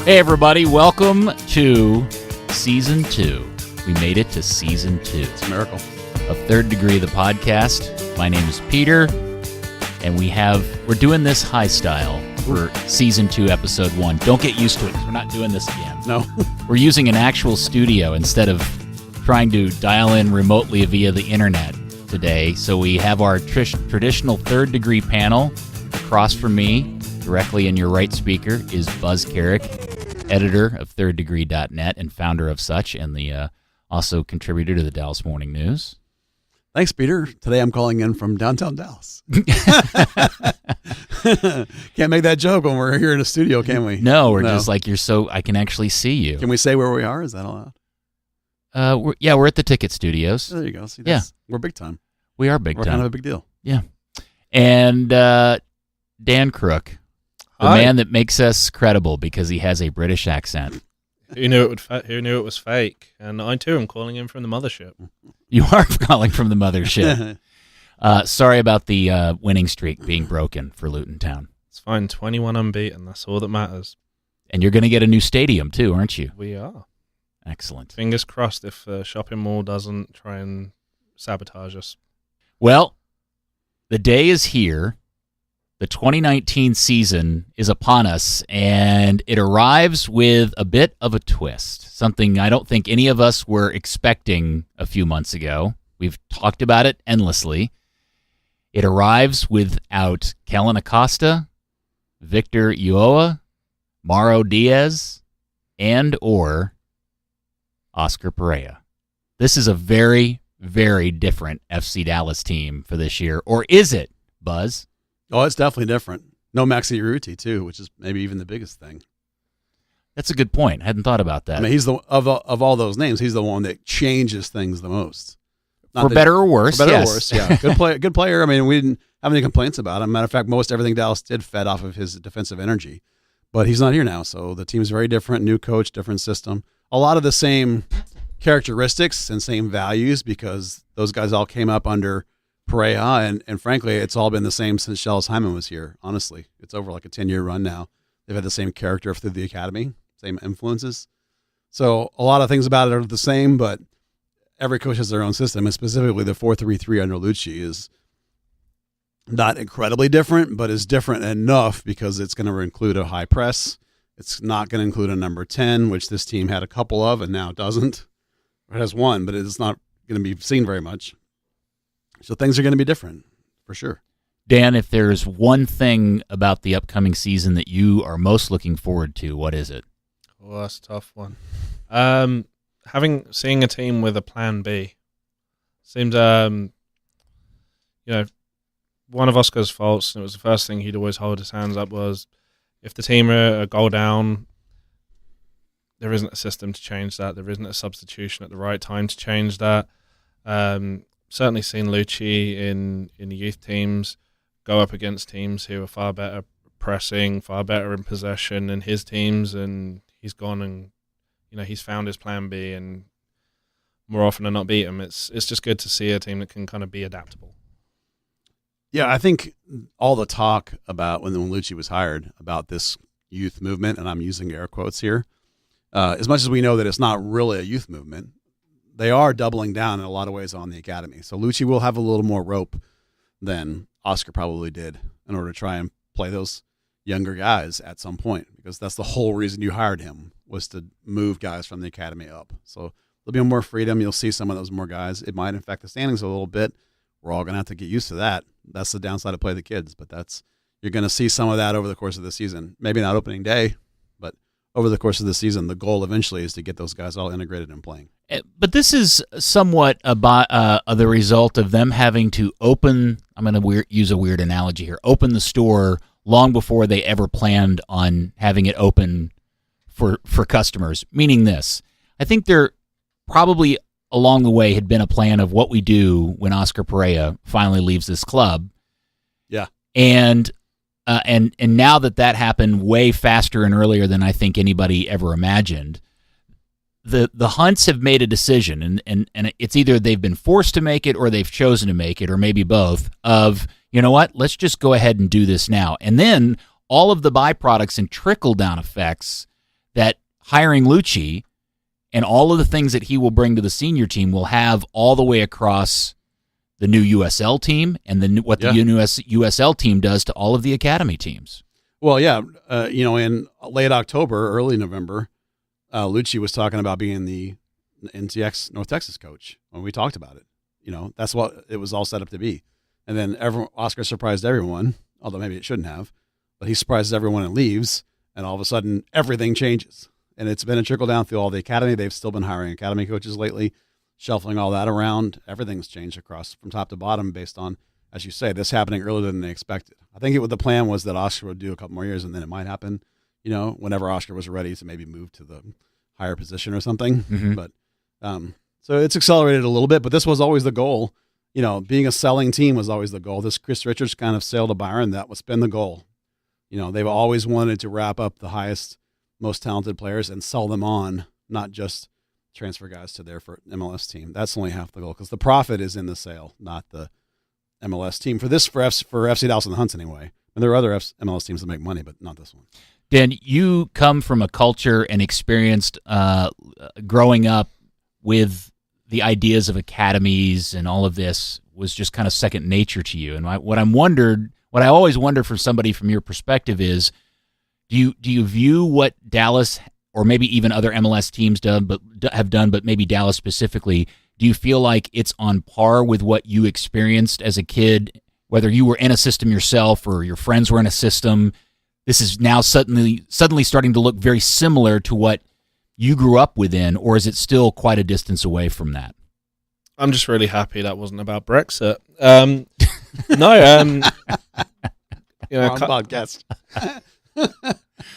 Hey, everybody. Welcome to Season 2. We made it to Season 2. It's a miracle. Of Third Degree, the podcast. My name is Peter, and we're doing this high style for Season 2, Episode 1. Don't get used to it, because we're not doing this again. No. We're using an actual studio instead of trying to dial in remotely via the internet today. So we have our traditional Third Degree panel. Across from me, directly in your right speaker, is Buzz Carrick, editor of thirddegree.net and founder of such, and the also contributor to the Dallas Morning News. Thanks, Peter. Today I'm calling in from downtown Dallas. Can't make that joke when we're here in the studio, can we? No, we're just like, I can actually see you. Can we say where we are? Is that allowed? We're at the Ticket Studios. There you go. See, we're big time. We are big time. We're kind of a big deal. Yeah. And Dan Crook, the man that makes us credible because he has a British accent. Who knew it was fake? And I too am calling in from the mothership. You are calling from the mothership. Sorry about the winning streak being broken for Luton Town. It's fine. 21 unbeaten. That's all that matters. And you're going to get a new stadium too, aren't you? We are. Excellent. Fingers crossed if the shopping mall doesn't try and sabotage us. Well, the day is here. The 2019 season is upon us, and it arrives with a bit of a twist, something I don't think any of us were expecting a few months ago. We've talked about it endlessly. It arrives without Kellen Acosta, Victor Ulloa, Mauro Diaz, and or Oscar Pereira. This is a very, very different FC Dallas team for this year. Or is it, Buzz? Oh, it's definitely different. No Maxi Urruti, too, which is maybe even the biggest thing. That's a good point. I hadn't thought about that. I mean, he's of all those names, he's the one that changes things the most. For better or worse, or yes. worse, yeah. Good player. I mean, we didn't have any complaints about him. Matter of fact, most everything Dallas did fed off of his defensive energy. But he's not here now, so the team's very different. New coach, different system. A lot of the same characteristics and same values because those guys all came up under Pereira, and frankly, it's all been the same since Shellis Hyman was here, honestly. It's over like a 10-year run now. They've had the same character through the academy, same influences. So a lot of things about it are the same, but every coach has their own system, and specifically the 4-3-3 under Luchi is not incredibly different, but is different enough because it's going to include a high press. It's not going to include a number 10, which this team had a couple of and now doesn't. It has one, but it's not going to be seen very much. So things are going to be different, for sure. Dan, if there's one thing about the upcoming season that you are most looking forward to, what is it? Oh, that's a tough one. Seeing a team with a plan B seems, one of Oscar's faults, and it was the first thing he'd always hold his hands up, was if the team are a goal down, there isn't a system to change that. There isn't a substitution at the right time to change that. Certainly seen Luchi in the youth teams go up against teams who are far better pressing, far better in possession than his teams, and he's gone and he's found his plan B and more often than not beat him. It's just good to see a team that can kind of be adaptable. Yeah, I think all the talk about when Luchi was hired about this youth movement, and I'm using air quotes here, as much as we know that it's not really a youth movement, they are doubling down in a lot of ways on the academy. So Luchi will have a little more rope than Oscar probably did in order to try and play those younger guys at some point, because that's the whole reason you hired him, was to move guys from the academy up. So there'll be more freedom. You'll see some of those more guys. It might affect the standings a little bit. We're all going to have to get used to that. That's the downside of play the kids, but you're going to see some of that over the course of the season. Maybe not opening day, but over the course of the season, the goal eventually is to get those guys all integrated and playing. But this is somewhat the result of them having to open, I'm going to use a weird analogy here, open the store long before they ever planned on having it open for customers, meaning this. I think there probably along the way had been a plan of what we do when Oscar Pereira finally leaves this club. Yeah. And now that happened way faster and earlier than I think anybody ever imagined, the Hunts have made a decision, and it's either they've been forced to make it or they've chosen to make it, or maybe both, of, you know what, let's just go ahead and do this now. And then all of the byproducts and trickle-down effects that hiring Luchi and all of the things that he will bring to the senior team will have all the way across the new USL team and the USL team does to all of the academy teams. Well, yeah, in late October, early November, Luchi was talking about being the NTX North Texas coach when we talked about it. That's what it was all set up to be. And then Oscar surprised everyone, although maybe it shouldn't have, but he surprises everyone and leaves, and all of a sudden everything changes. And it's been a trickle down through all the academy. They've still been hiring academy coaches lately, shuffling all that around. Everything's changed across from top to bottom based on, as you say, this happening earlier than they expected. I think the plan was that Oscar would do a couple more years, and then it might happen, whenever Oscar was ready to maybe move to the higher position or something. Mm-hmm. But so it's accelerated a little bit, but this was always the goal. Being a selling team was always the goal. This Chris Richards kind of sale to Byron, that was been the goal. They've always wanted to wrap up the highest, most talented players and sell them on, not just transfer guys to their MLS team. That's only half the goal because the profit is in the sale, not the MLS team. For FC Dallas and the Hunts anyway. And there are other MLS teams that make money, but not this one. Dan, you come from a culture and experienced growing up with the ideas of academies and all of this was just kind of second nature to you. And what I always wonder for somebody from your perspective is, do you view what Dallas or maybe even other MLS teams have done, but maybe Dallas specifically, do you feel like it's on par with what you experienced as a kid, whether you were in a system yourself or your friends were in a system? This is now suddenly starting to look very similar to what you grew up within, or is it still quite a distance away from that? I'm just really happy that wasn't about Brexit. Wrong podcast.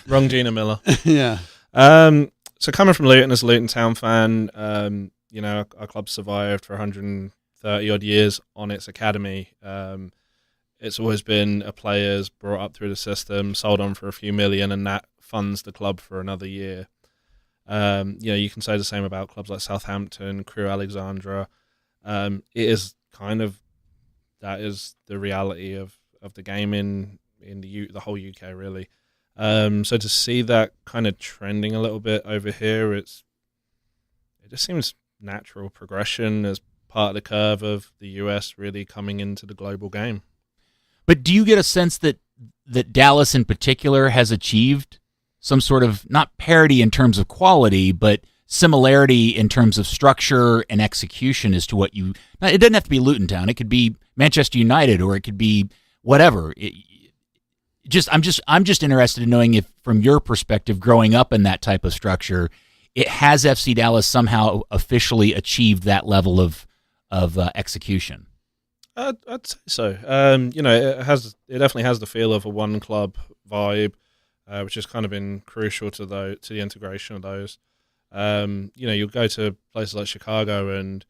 Wrong Gina Miller. Yeah. So coming from Luton as a Luton Town fan, our club survived for 130 odd years on its academy. It's always been a players brought up through the system, sold on for a few million, and that funds the club for another year. You can say the same about clubs like Southampton, Crewe Alexandra. It is that is the reality of the game in the whole UK, really. So to see that kind of trending a little bit over here, it just seems natural progression as part of the curve of the US really coming into the global game. But do you get a sense that Dallas in particular has achieved some sort of, not parity in terms of quality, but similarity in terms of structure and execution as to what you... Now, it doesn't have to be Luton Town. It could be Manchester United, or it could be whatever. I'm just interested in knowing if, from your perspective, growing up in that type of structure, it has FC Dallas somehow officially achieved that level of execution. I'd say so. It definitely has the feel of a one club vibe, which has kind of been crucial to the integration of those. You'll go to places like Chicago, and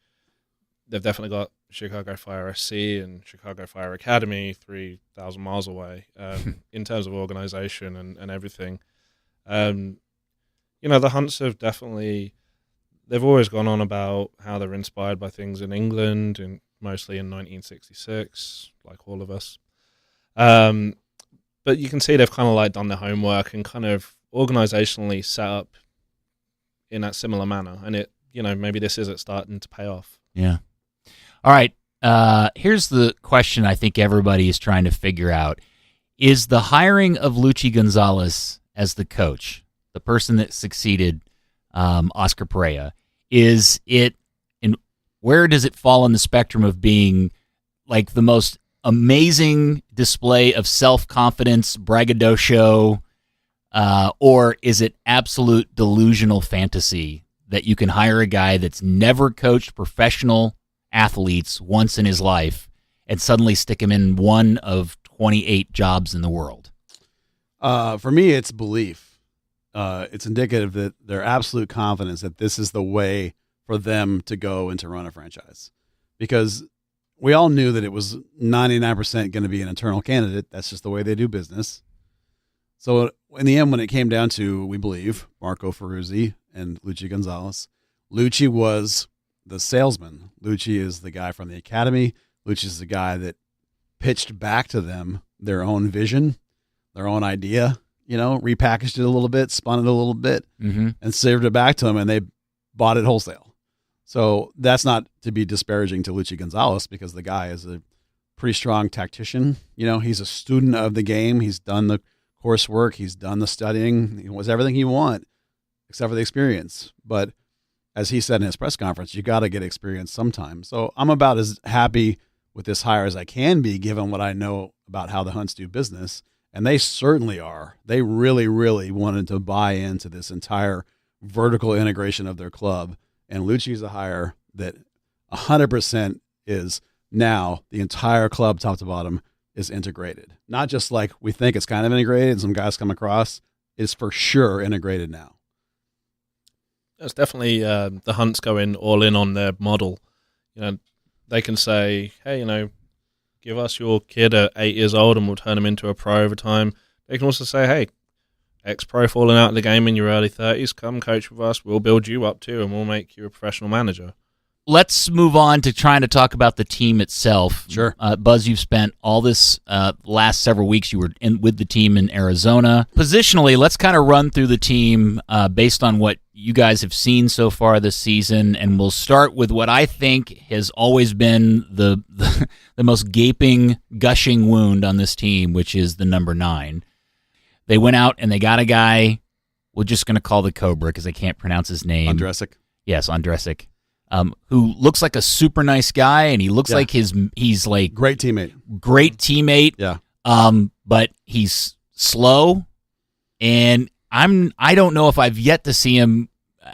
they've definitely got Chicago Fire SC and Chicago Fire Academy 3,000 miles away in terms of organization and everything. The Hunts have they've always gone on about how they're inspired by things in England, and mostly in 1966, like all of us. But you can see they've kind of like done their homework and kind of organizationally set up in that similar manner. And maybe this is it starting to pay off. Yeah. All right. Here's the question I think everybody is trying to figure out. Is the hiring of Luchi Gonzalez as the coach, the person that succeeded Oscar Pereira, where does it fall on the spectrum of being like the most amazing display of self-confidence, braggadocio, or is it absolute delusional fantasy that you can hire a guy that's never coached professional athletes once in his life and suddenly stick him in one of 28 jobs in the world? For me, it's belief. It's indicative that their absolute confidence that this is the way for them to go and to run a franchise, because we all knew that it was 99% going to be an internal candidate. That's just the way they do business. So in the end, when it came down to, we believe, Marco Ferruzzi and Luchi Gonzalez, Luchi was the salesman. Luchi is the guy from the academy. Luchi is the guy that pitched back to them their own vision, their own idea, repackaged it a little bit, spun it a little bit, and served it back to them, and they bought it wholesale. So that's not to be disparaging to Luchi Gonzalez, because the guy is a pretty strong tactician. He's a student of the game. He's done the coursework. He's done the studying. He was everything you want except for the experience. But as he said in his press conference, you got to get experience sometime. So I'm about as happy with this hire as I can be, given what I know about how the Hunts do business. And they certainly are. They really, really wanted to buy into this entire vertical integration of their club. And Luchi's a hire that 100% is now the entire club, top to bottom, is integrated. Not just like we think it's kind of integrated and some guys come across. It's for sure integrated now. It's definitely the Hunts going all in on their model. They can say, hey, give us your kid at 8 years old and we'll turn him into a pro over time. They can also say, hey, ex-pro falling out of the game in your early 30s, come coach with us. We'll build you up too, and we'll make you a professional manager. Let's move on to trying to talk about the team itself. Sure. Buzz, you've spent all this last several weeks. You were with the team in Arizona. Positionally, let's kind of run through the team based on what you guys have seen so far this season, and we'll start with what I think has always been the most gaping, gushing wound on this team, which is the number 9. They went out and they got a guy, we're just going to call the Cobra because I can't pronounce his name. Ondresic. Yes, Ondresic. Who looks like a super nice guy, and he looks like he's like great teammate. Yeah. But he's slow, and I don't know if I've yet to see him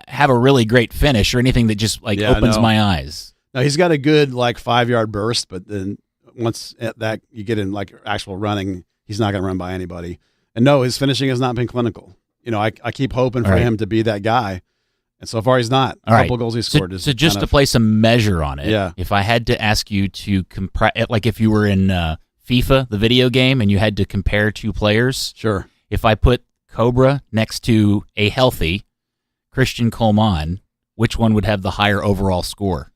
have a really great finish or anything that just opens my eyes. No, he's got a good 5-yard burst, but then once that you get in actual running, he's not going to run by anybody. And no, his finishing has not been clinical. I keep hoping for him to be that guy. And so far, he's not. A couple goals he scored. So just to place a measure on it, yeah. If I had to ask you to compare, if you were in FIFA, the video game, and you had to compare two players, sure. If I put Cobra next to a healthy Christian Coleman, which one would have the higher overall score?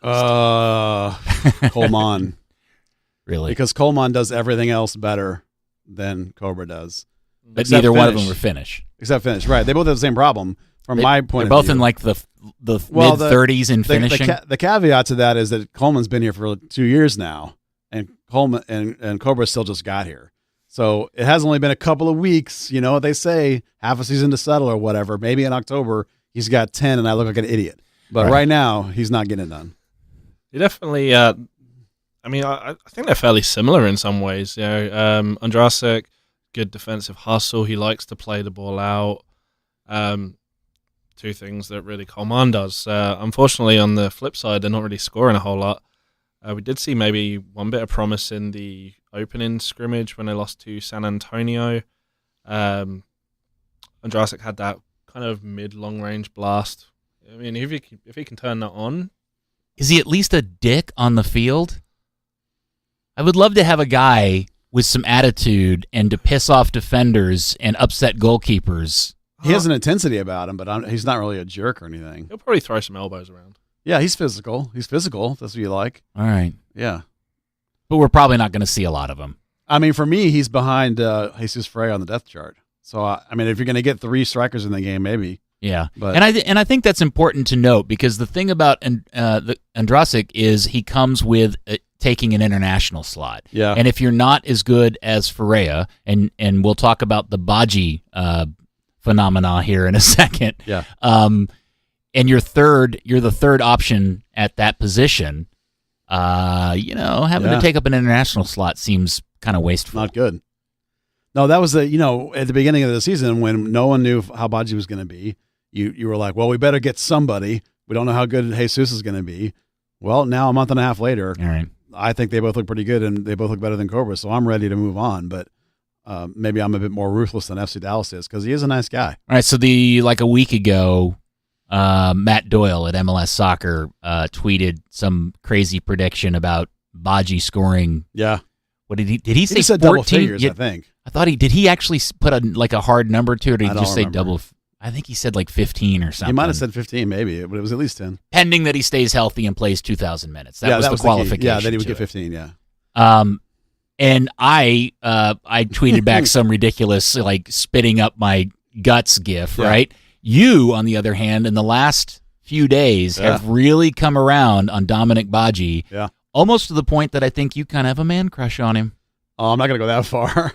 Coleman. Really? Because Coleman does everything else better than Cobra does. But neither one of them were finish. Except finish, right. They both have the same problem from my point of view. They're both in the mid-30s in finishing. The caveat to that is that Coleman's been here for 2 years now, and Cobra still just got here. So it has only been a couple of weeks. They say half a season to settle or whatever. Maybe in October he's got 10 and I look like an idiot. But right now he's not getting it done. He definitely, I think they're fairly similar in some ways. Ondrasek, good defensive hustle. He likes to play the ball out. Two things that really Coleman does. Unfortunately, on the flip side, they're not really scoring a whole lot. We did see maybe one bit of promise in the opening scrimmage when they lost to San Antonio. Ondrasek had that kind of mid-long range blast. I mean, if he can turn that on. Is he at least a dick on the field? I would love to have a guy with some attitude and to piss off defenders and upset goalkeepers. He has an intensity about him, but he's not really a jerk or anything. He'll probably throw some elbows around. Yeah, he's physical. That's what you like. All right. Yeah. But we're probably not going to see a lot of him. I mean, for me, he's behind Jesus Frey on the depth chart. So, if you're going to get 3 strikers in the game, maybe. Yeah. But, and I think that's important to note because the thing about Ondrasek is he comes with taking an international slot. Yeah. And if you're not as good as Ferreira, and we'll talk about the Baji phenomena here in a second. Yeah. And you're the third option at that position. Having to take up an international slot seems kind of wasteful. Not good. No, that was at the beginning of the season when no one knew how Baji was going to be. You were like, well, we better get somebody. We don't know how good Jesus is going to be. Well, now a month and a half later, all right. I think they both look pretty good, and they both look better than Cobra, so I'm ready to move on. But maybe I'm a bit more ruthless than FC Dallas is because he is a nice guy. All right, so a week ago, Matt Doyle at MLS Soccer tweeted some crazy prediction about Baji scoring. Yeah. What did he say? He said 14? double figures, I think. I thought did he actually put a hard number to it, or did he just say remember. double? I think he said 15 or something. He might have said 15 maybe, but it was at least 10. Pending that he stays healthy and plays 2,000 minutes. That was the qualification. Yeah, then he would get 15, yeah. And I tweeted back some ridiculous, like, spitting up my guts gif, right? You, on the other hand, in the last few days have really come around on Dominic Baji, almost to the point that I think you kind of have a man crush on him. Oh, I'm not going to go that far.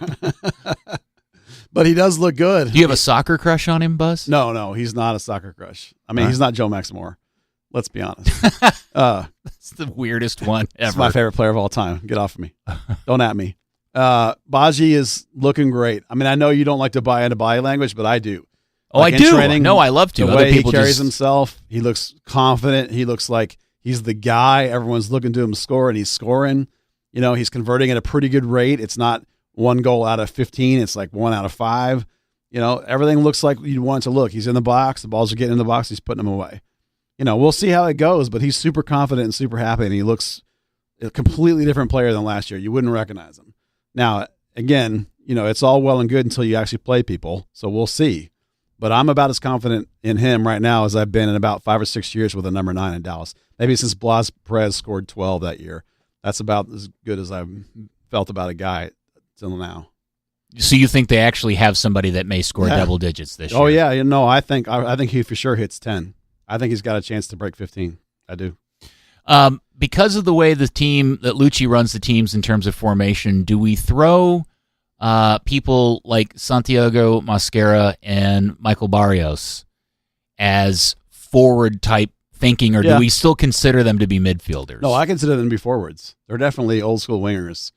But he does look good. Do you have a soccer crush on him, Buzz? No, he's not a soccer crush. I mean, he's not Joe Maximore. Let's be honest. That's the weirdest one ever. It's my favorite player of all time. Get off of me. Don't at me. Baji is looking great. I mean, I know you don't like to buy into body language, but I do. Oh, I do. No, I love to. The way he carries himself, he looks confident. He looks like he's the guy. Everyone's looking to him score, and he's scoring. You know, he's converting at a pretty good rate. It's not 1 goal out of 15. It's like 1 out of 5. You know, everything looks like you'd want it to look. He's in the box. The balls are getting in the box. He's putting them away. You know, we'll see how it goes, but he's super confident and super happy, and he looks a completely different player than last year. You wouldn't recognize him. Now, again, you know, it's all well and good until you actually play people, so we'll see. But I'm about as confident in him right now as I've been in about 5 or 6 years with a number 9 in Dallas. Maybe since Blas Perez scored 12 that year. That's about as good as I've felt about a guy till now. So you think they actually have somebody that may score double digits this year? Oh, yeah. No, I think he for sure hits 10. I think he's got a chance to break 15. I do. Because of the way the team that Luchi runs the teams in terms of formation, do we throw people like Santiago Mosquera and Michael Barrios as forward type thinking, or do we still consider them to be midfielders? No, I consider them to be forwards. They're definitely old school wingers.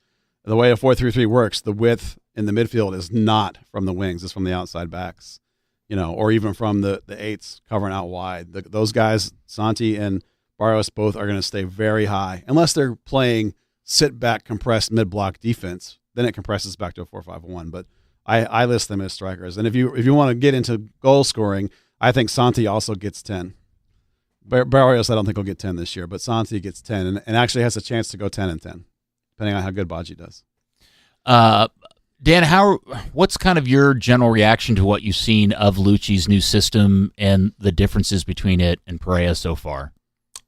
The way a 4-3-3 works, the width in the midfield is not from the wings; it's from the outside backs. You know, or even from the eights covering out wide. Those guys, Santi and Barrios, both are going to stay very high unless they're playing sit-back, compressed mid-block defense. Then it compresses back to a 4-5-1. But I list them as strikers. And if you want to get into goal scoring, I think Santi also gets 10. Barrios, I don't think will get 10 this year, but Santi gets 10 and actually has a chance to go 10 and 10, depending on how good Baji does. Dan, what's kind of your general reaction to what you've seen of Luchi's new system and the differences between it and Perea so far?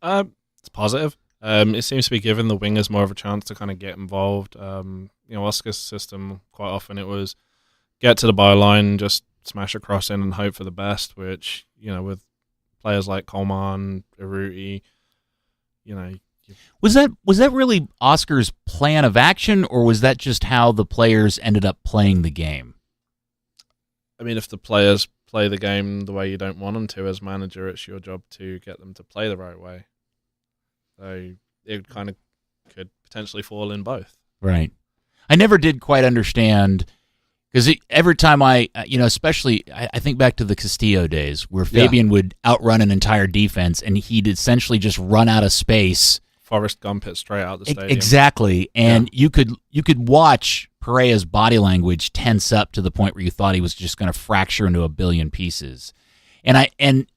It's positive. It seems to be giving the wingers more of a chance to kind of get involved. Oscar's system, quite often it was get to the byline, just smash a cross in and hope for the best, which, with players like Coleman, Urruti, Was that really Oscar's plan of action, or was that just how the players ended up playing the game? I mean, if the players play the game the way you don't want them to as manager, it's your job to get them to play the right way. So it kind of could potentially fall in both. Right. I never did quite understand, because every time especially I think back to the Castillo days where Fabian would outrun an entire defense and he'd essentially just run out of space. Forrest Gump it straight out the stadium. Exactly. And you could watch Perea's body language tense up to the point where you thought he was just going to fracture into a billion pieces. And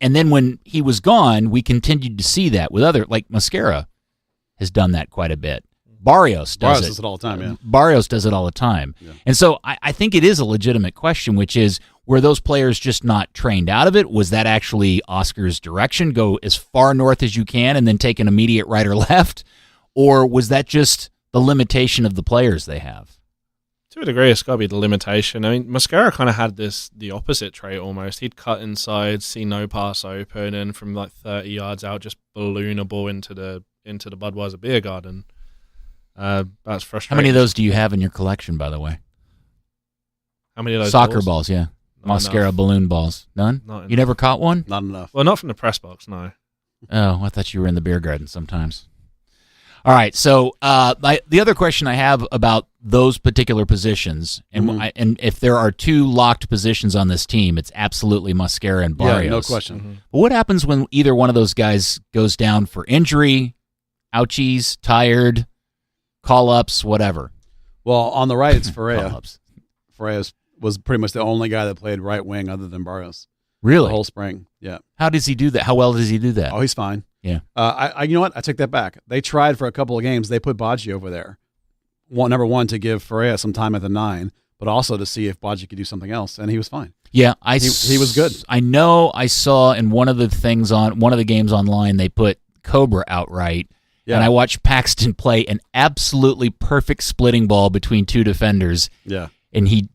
then when he was gone, we continued to see that with other, like Mosquera has done that quite a bit. Barrios does it all the time, yeah. Barrios does it all the time. Yeah. And so I think it is a legitimate question, which is, were those players just not trained out of it? Was that actually Oscar's direction? Go as far north as you can and then take an immediate right or left? Or was that just the limitation of the players they have? To a degree, it's got to be the limitation. I mean, Mosquera kind of had the opposite trait almost. He'd cut inside, see no pass open, and from like 30 yards out, just balloon a ball into the Budweiser beer garden. That's frustrating. How many of those do you have in your collection, by the way? How many of those soccer balls? Yeah. Mosquera balloon balls. None? You never caught one? Not enough. Well, not from the press box, no. Oh, I thought you were in the beer garden sometimes. All right, so the other question I have about those particular positions, and and if there are two locked positions on this team, it's absolutely Mosquera and Barrios. Yeah, no question. Mm-hmm. But what happens when either one of those guys goes down for injury, ouchies, tired, call-ups, whatever? Well, on the right, it's Ferreira. Ferreira was pretty much the only guy that played right wing other than Barrios. Really? The whole spring, yeah. How does he do that? How well does he do that? Oh, he's fine. Yeah. You know what? I take that back. They tried for a couple of games. They put Baji over there. Number one, to give Ferreira some time at the 9, but also to see if Baji could do something else, and he was fine. Yeah, he was good. I know I saw in one of the games online, they put Cobra outright, Yeah. and I watched Paxton play an absolutely perfect splitting ball between two defenders. Yeah. And he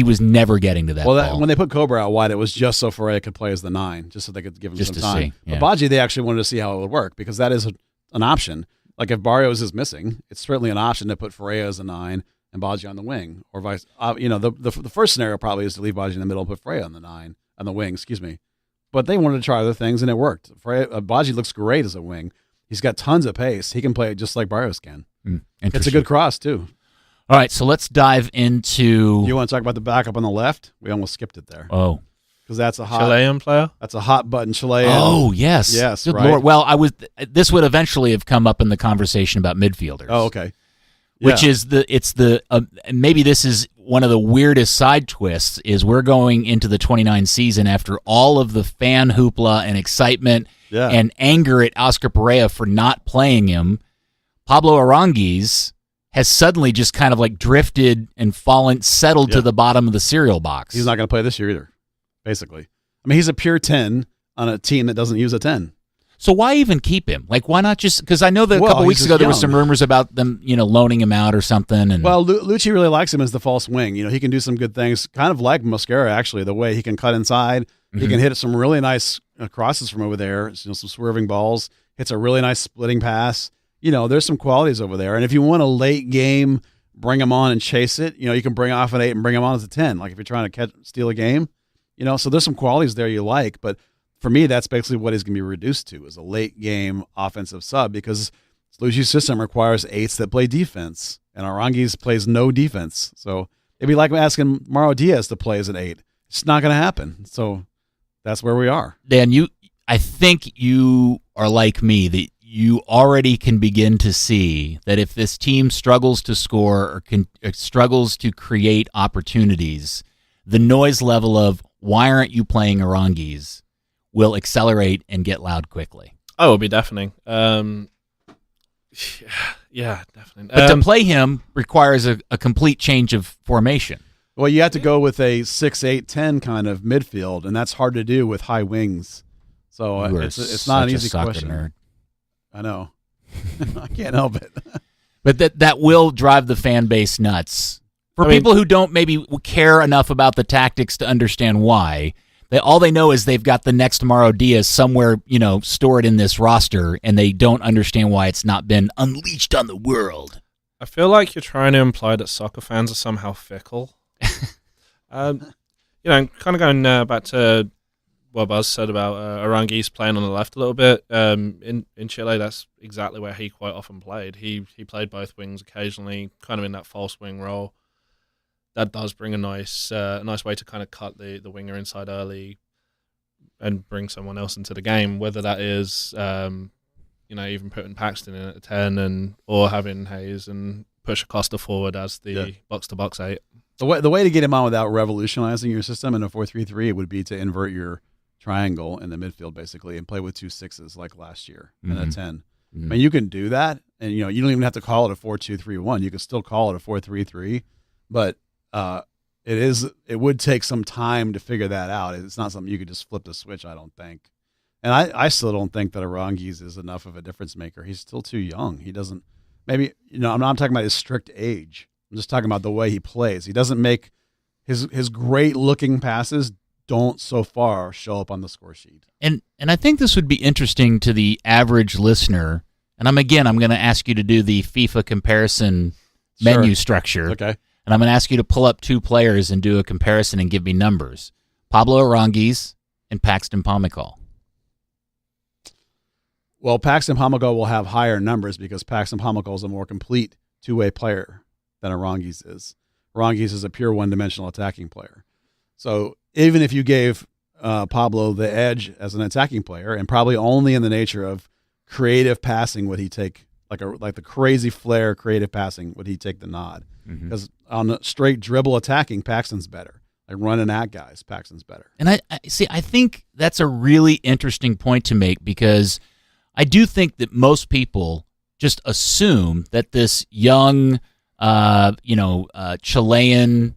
was never getting to that ball. When they put Cobra out wide, it was just so Ferreira could play as the 9, just so they could give him Just some to time. see, yeah. But Baji, they actually wanted to see how it would work because that is an option. Like if Barrios is missing, it's certainly an option to put Ferreira as a 9 and Baji on the wing, or vice. The first scenario probably is to leave Baji in the middle and put Ferreira on the wing. Excuse me. But they wanted to try other things and it worked. Baji looks great as a wing. He's got tons of pace. He can play just like Barrios can. It's a good cross too. All right, so let's dive into. You want to talk about the backup on the left? We almost skipped it there. Oh, because that's a hot Chilean player. That's a hot button Chilean. Oh yes, yes. Good Right. Lord. Well, this would eventually have come up in the conversation about midfielders. Oh, okay. Which Yeah. is maybe this is one of the weirdest side twists is we're going into the 29 season after all of the fan hoopla and excitement Yeah. and anger at Oscar Pereira for not playing him. Pablo Aranguiz has suddenly just kind of like drifted and settled to the bottom of the cereal box. He's not going to play this year either, basically. I mean, he's a pure 10 on a team that doesn't use a 10. So why even keep him? Like, why not just? Because I know that a couple he's weeks just ago there were young. some rumors about them, loaning him out or something. And Well, Luchi really likes him as the false wing. He can do some good things, kind of like Mosquera, actually, the way he can cut inside. He can hit some really nice crosses from over there, some swerving balls, hits a really nice splitting pass. There's some qualities over there. And if you want a late game, bring him on and chase it, you can bring off an 8 and bring him on as a 10, like if you're trying to steal a game. So there's some qualities there you like, but for me, that's basically what he's going to be reduced to is a late game offensive sub because Luchi's system requires 8s that play defense, and Aranguiz plays no defense. So it'd be like asking Mauro Diaz to play as an 8. It's not going to happen. So that's where we are. Dan, I think you are like me that you already can begin to see that if this team struggles to score or struggles to create opportunities, the noise level of why aren't you playing Aranguiz will accelerate and get loud quickly. Oh, it'll be deafening. Yeah, definitely. But to play him requires a complete change of formation. Well, you have to go with a 6-8-10 kind of midfield, and that's hard to do with high wings. So You are it's not an such a easy soccer question. nerd. I know. I can't help it. But that will drive the fan base nuts. For I mean- people who don't maybe care enough about the tactics to understand why, all they know is they've got the next Mauro Diaz somewhere, stored in this roster, and they don't understand why it's not been unleashed on the world. I feel like you're trying to imply that soccer fans are somehow fickle. Kind of going back to what Buzz said about Aranguiz playing on the left a little bit. In Chile, that's exactly where he quite often played. He played both wings occasionally, kind of in that false wing role. That does bring a nice way to kind of cut the winger inside early and bring someone else into the game, whether that is even putting Paxton in at the 10 or having Hayes and push Acosta forward as the box-to-box 8. The way to get him on without revolutionizing your system in a 4-3-3 would be to invert your triangle in the midfield, basically, and play with 2 6s like last year and a 10. I mean, you can do that, and you don't even have to call it a 4-2-3-1. You can still call it a 4-3-3, but it would take some time to figure that out. It's not something you could just flip the switch, I don't think. And I still don't think that Aranguiz is enough of a difference maker. He's still too young. He doesn't I'm not talking about his strict age. I'm just talking about the way he plays. He doesn't make his great looking passes don't so far show up on the score sheet. And I think this would be interesting to the average listener. And I'm going to ask you to do the FIFA comparison menu structure. Okay. And I'm going to ask you to pull up 2 players and do a comparison and give me numbers. Pablo Aranguiz and Paxton Pomykal. Well, Paxton Pomykal will have higher numbers because Paxton Pomykal is a more complete two-way player than Aranguiz is. Aranguiz is a pure one-dimensional attacking player. So even if you gave Pablo the edge as an attacking player, and probably only in the nature of creative passing would he take, like the crazy flair creative passing, would he take the nod? Because on the straight dribble attacking, Paxton's better. Like running at guys, Paxton's better. And I think that's a really interesting point to make because I do think that most people just assume that this young, Chilean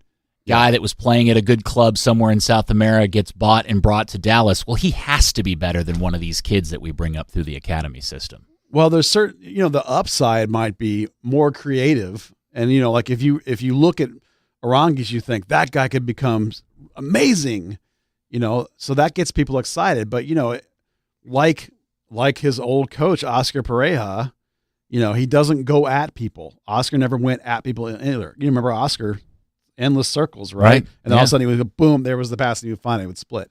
guy that was playing at a good club somewhere in South America gets bought and brought to Dallas. Well, he has to be better than one of these kids that we bring up through the academy system. Well, there's certain, the upside might be more creative. And, like if you look at Arangis, you think that guy could become amazing, so that gets people excited. But, like his old coach, Oscar Pareja, he doesn't go at people. Oscar never went at people either. You remember Oscar, endless circles, right? And then all of a sudden he would go, boom, there was the pass, and he would find it, would split.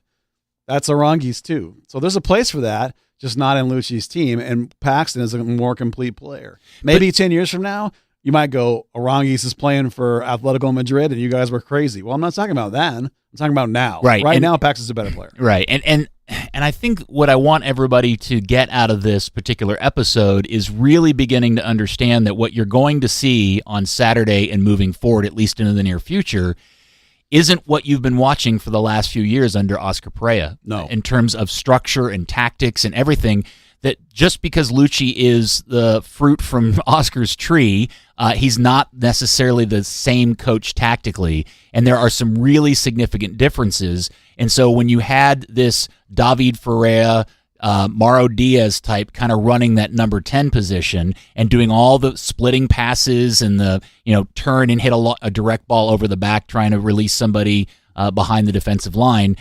That's Arangis too. So there's a place for that, just not in Luchi's team. And Paxton is a more complete player. Maybe 10 years from now, you might go, Arangis is playing for Atletico Madrid and you guys were crazy. Well, I'm not talking about then. I'm talking about now. Right now, Paxton's a better player. Right. And I think what I want everybody to get out of this particular episode is really beginning to understand that what you're going to see on Saturday and moving forward, at least into the near future, isn't what you've been watching for the last few years under Oscar Pareja. No. In terms of structure and tactics and everything, that just because Luchi is the fruit from Oscar's tree, he's not necessarily the same coach tactically, and there are some really significant differences. And so when you had this David Ferreira, Mauro Diaz type kind of running that number 10 position and doing all the splitting passes and the turn and hit a direct ball over the back trying to release somebody behind the defensive line,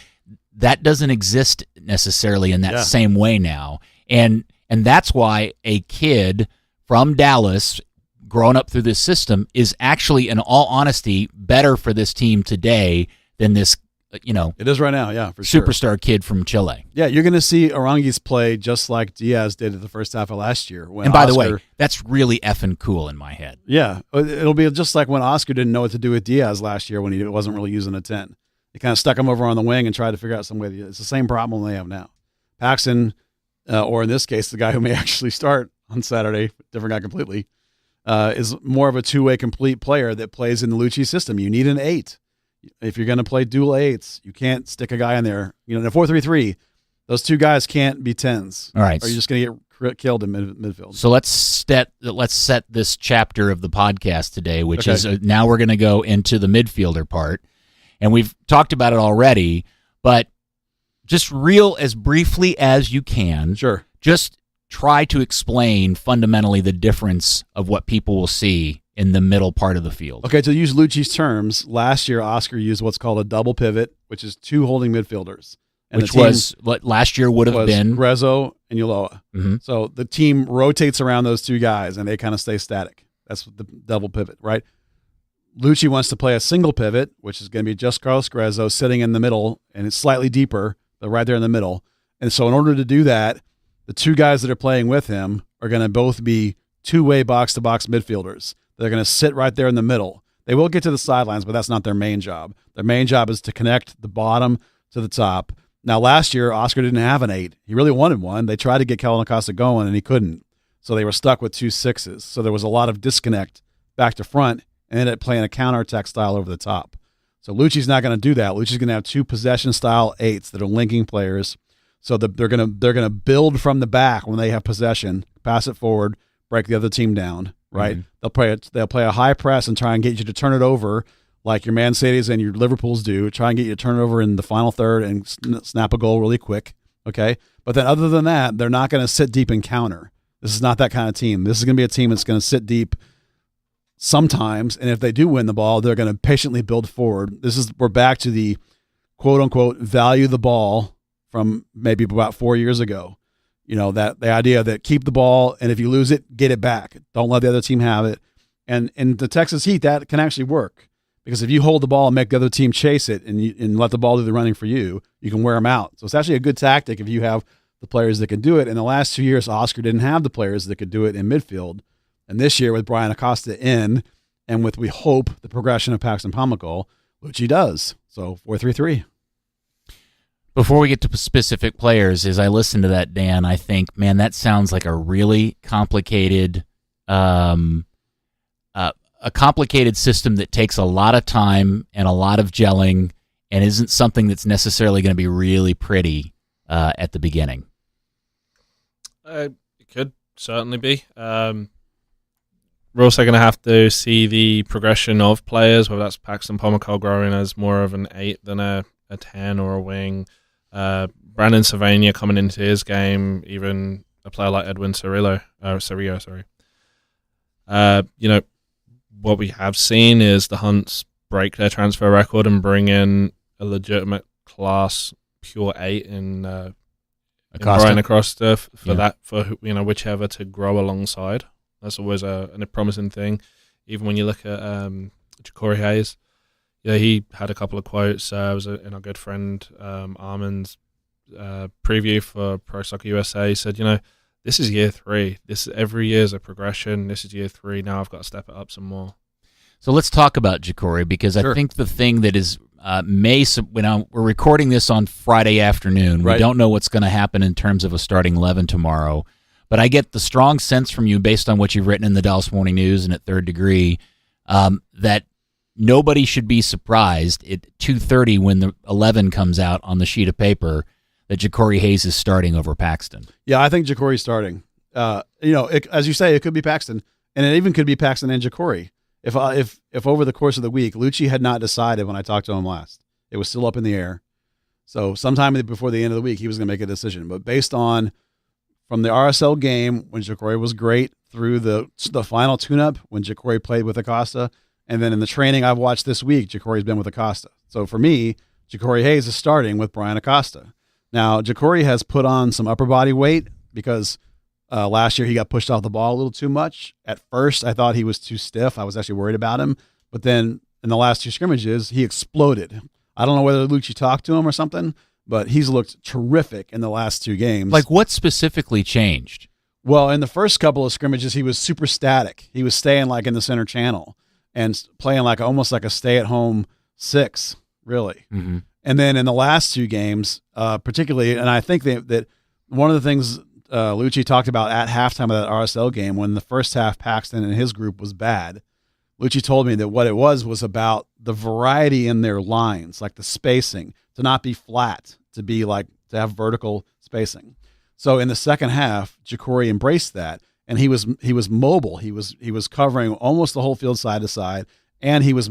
that doesn't exist necessarily in that same way now. And that's why a kid from Dallas growing up through this system is actually, in all honesty, better for this team today than this, it is right now, yeah, for superstar kid from Chile. Yeah, you're going to see Arangis play just like Diaz did at the first half of last year. And by the way, that's really effing cool in my head. Yeah, it'll be just like when Oscar didn't know what to do with Diaz last year when he wasn't really using a 10. He kind of stuck him over on the wing and tried to figure out some way. It's the same problem they have now. Paxton, or in this case, the guy who may actually start on Saturday, different guy completely, is more of a two-way complete player that plays in the Luchi system. You need an 8. If you're going to play dual 8s, you can't stick a guy in there. In a 4-3-3, those two guys can't be 10s. All right. Or you're just going to get killed in midfield. So let's set this chapter of the podcast today, which is now we're going to go into the midfielder part. And we've talked about it already, but just as briefly as you can. Sure. Just try to explain fundamentally the difference of what people will see in the middle part of the field. Okay, to use Luchi's terms, last year Oscar used what's called a double pivot, which is 2 holding midfielders. And which was what last year would have been Grezzo and Ulloa. Mm-hmm. So the team rotates around those two guys, and they kind of stay static. That's the double pivot, right? Luchi wants to play a single pivot, which is going to be just Carlos Grezzo sitting in the middle, and it's slightly deeper, but right there in the middle. And so in order to do that, the two guys that are playing with him are going to both be two-way box-to-box midfielders. They're going to sit right there in the middle. They will get to the sidelines, but that's not their main job. Their main job is to connect the bottom to the top. Now, last year, Oscar didn't have an 8. He really wanted one. They tried to get Kellen Acosta going, and he couldn't. So they were stuck with 2 6s. So there was a lot of disconnect back to front, and ended up playing a counterattack style over the top. So Luchi's not going to do that. Luchi's going to have 2 possession-style 8s that are linking players. So they're going to build from the back when they have possession, pass it forward, break the other team down. Right, Mm-hmm. They'll play a high press and try and get you to turn it over, like your Man Cities and your Liverpools do. Try and get you to turn it over in the final third and snap a goal really quick. Okay, but then other than that, they're not going to sit deep and counter. This is not that kind of team. This is going to be a team that's going to sit deep sometimes, and if they do win the ball, they're going to patiently build forward. We're back to the quote unquote value the ball from maybe about 4 years ago. That the idea that keep the ball, and if you lose it, get it back. Don't let the other team have it. And in the Texas Heat, that can actually work, because if you hold the ball and make the other team chase it and let the ball do the running for you, you can wear them out. So it's actually a good tactic if you have the players that can do it. In the last 2 years, Oscar didn't have the players that could do it in midfield. And this year, with Brian Acosta in, and with, we hope, the progression of Paxton Pomykal, Luchi does. So 4-3-3. Before we get to specific players, as I listen to that, Dan, I think, man, that sounds like a really complicated, a complicated system that takes a lot of time and a lot of gelling, and isn't something that's necessarily going to be really pretty at the beginning. It could certainly be. We're also going to have to see the progression of players, whether that's Paxton Pomykal growing as more of an 8 than a 10 or a wing. Brandon Sylvania coming into his game, even a player like Edwin Cerrillo, sorry. What we have seen is the Hunts break their transfer record and bring in a legitimate class pure 8 in Brian Acosta for whichever to grow alongside. That's always a promising thing. Even when you look at Ja'Cory Hayes, he had a couple of quotes. It was in our good friend Armin's preview for Pro Soccer USA. He said, this is year 3. Every year is a progression. This is year 3. Now I've got to step it up some more. So let's talk about Ja'Cory, because Sure. I think the thing that is we're recording this on Friday afternoon. Right. We don't know what's going to happen in terms of a starting 11 tomorrow, but I get the strong sense from you, based on what you've written in the Dallas Morning News and at Third Degree, that nobody should be surprised at 2:30 when the 11 comes out on the sheet of paper that Ja'Cory Hayes is starting over Paxton. Yeah, I think Ja'Cory's starting. As you say, it could be Paxton, and it even could be Paxton and Ja'Cory. If over the course of the week, Luchi had not decided when I talked to him last, it was still up in the air. So sometime before the end of the week, he was going to make a decision. But based on from the RSL game when Ja'Cory was great through the final tune-up when Ja'Cory played with Acosta, and then in the training I've watched this week, Ja'Cory's been with Acosta. So for me, Ja'Cory Hayes is starting with Brian Acosta. Now, Ja'Cory has put on some upper body weight because last year he got pushed off the ball a little too much. At first, I thought he was too stiff. I was actually worried about him. But then in the last 2 scrimmages, he exploded. I don't know whether Luchi talked to him or something, but he's looked terrific in the last 2 games. Like, what specifically changed? Well, in the first couple of scrimmages, he was super static. He was staying like in the center channel and playing like almost like a stay-at-home 6, really. Mm-hmm. And then in the last 2 games, particularly, and I think that one of the things Luchi talked about at halftime of that RSL game, when the first half Paxton and his group was bad, Luchi told me that what it was about the variety in their lines, like the spacing, to not be flat, to have vertical spacing. So in the second half, Ja'Cory embraced that, and he was mobile. He was covering almost the whole field side to side, and he was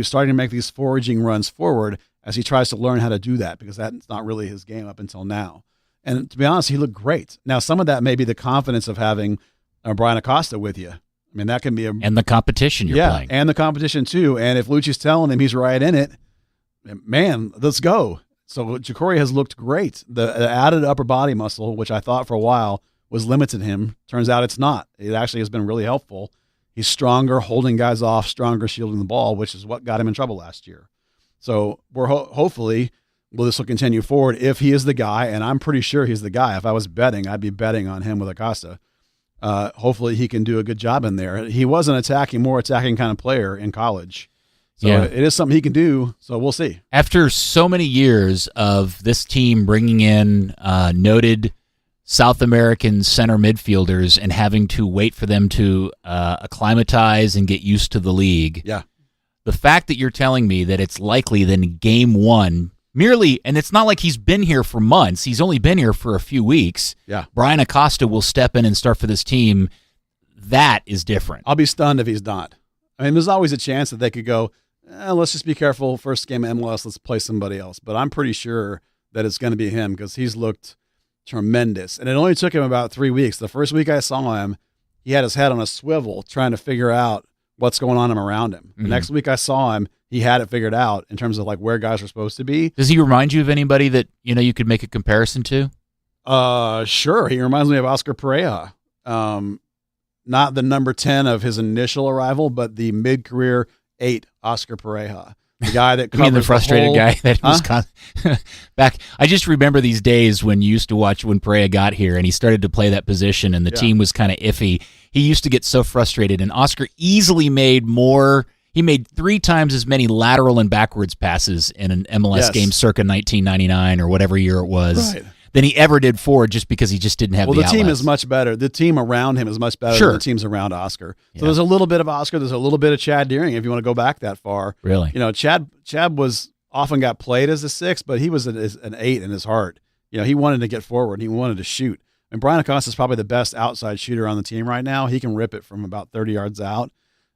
starting to make these foraging runs forward as he tries to learn how to do that, because that's not really his game up until now. And to be honest, he looked great. Now, some of that may be the confidence of having Brian Acosta with you. I mean, that can be and the competition you're playing. And the competition too. And if Luchi's telling him he's right in it, man, let's go. So Ja'Cory has looked great. The added upper body muscle, which I thought for a while was limited him, turns out it's not. It actually has been really helpful. He's stronger, holding guys off, stronger shielding the ball, which is what got him in trouble last year. So we're hopefully this will continue forward if he is the guy, and I'm pretty sure he's the guy. If I was betting, I'd be betting on him with Acosta. Hopefully he can do a good job in there. He was an more attacking kind of player in college. So it is something he can do, so we'll see. After so many years of this team bringing in noted South American center midfielders and having to wait for them to acclimatize and get used to the league, the fact that you're telling me that it's likely that in game 1, and it's not like he's been here for months, he's only been here for a few weeks, Brian Acosta will step in and start for this team, that is different. I'll be stunned if he's not. I mean, there's always a chance that they could go, let's just be careful, first game of MLS, let's play somebody else. But I'm pretty sure that it's going to be him because he's looked tremendous. And it only took him about 3 weeks. The first week I saw him, he had his head on a swivel trying to figure out what's going on around him. The next week I saw him, he had it figured out in terms of like where guys are supposed to be. Does he remind you of anybody that you could make a comparison to? Sure. He reminds me of Oscar Pereira. Not the number 10 of his initial arrival, but the mid-career 8 Oscar Pereira. The guy that covers the frustrated guy that was back. I just remember these days when you used to watch when Pereira got here and he started to play that position and the team was kind of iffy. He used to get so frustrated, and Oscar easily made more. He made 3 times as many lateral and backwards passes in an MLS game circa 1999 or whatever year it was than he ever did forward, just because he just didn't have the outlets. Team is much better. The team around him is much better than the teams around Oscar. So there's a little bit of Oscar. There's a little bit of Chad Deering if you want to go back that far. Really? Chad was often got played as a 6, but he was an 8 in his heart. He wanted to get forward. He wanted to shoot. And Brian Acosta is probably the best outside shooter on the team right now. He can rip it from about 30 yards out.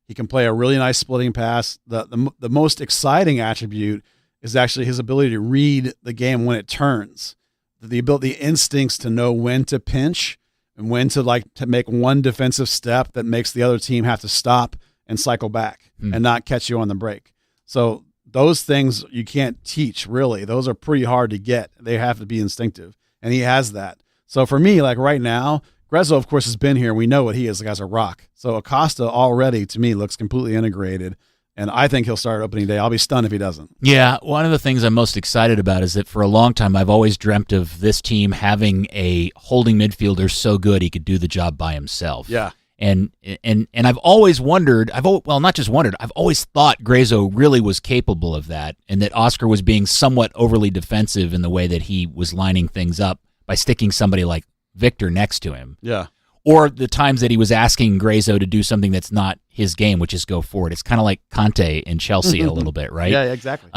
He can play a really nice splitting pass. The most exciting attribute is actually his ability to read the game when it turns. The instincts to know when to pinch and when to make one defensive step that makes the other team have to stop and cycle back and not catch you on the break. So those things you can't teach, really. Those are pretty hard to get. They have to be instinctive, and he has that. So for me, like right now, Grezzo, of course, has been here. We know what he is. The guy's a rock. So Acosta already, to me, looks completely integrated, and I think he'll start opening day. I'll be stunned if he doesn't. Yeah, one of the things I'm most excited about is that for a long time I've always dreamt of this team having a holding midfielder so good he could do the job by himself. Yeah. And I've always wondered, not just wondered, I've always thought Grezzo really was capable of that, and that Oscar was being somewhat overly defensive in the way that he was lining things up by sticking somebody like Victor next to him. Yeah. Or the times that he was asking Grezzo to do something that's not his game, which is go forward. It's kind of like Conte in Chelsea a little bit, right? Yeah, exactly.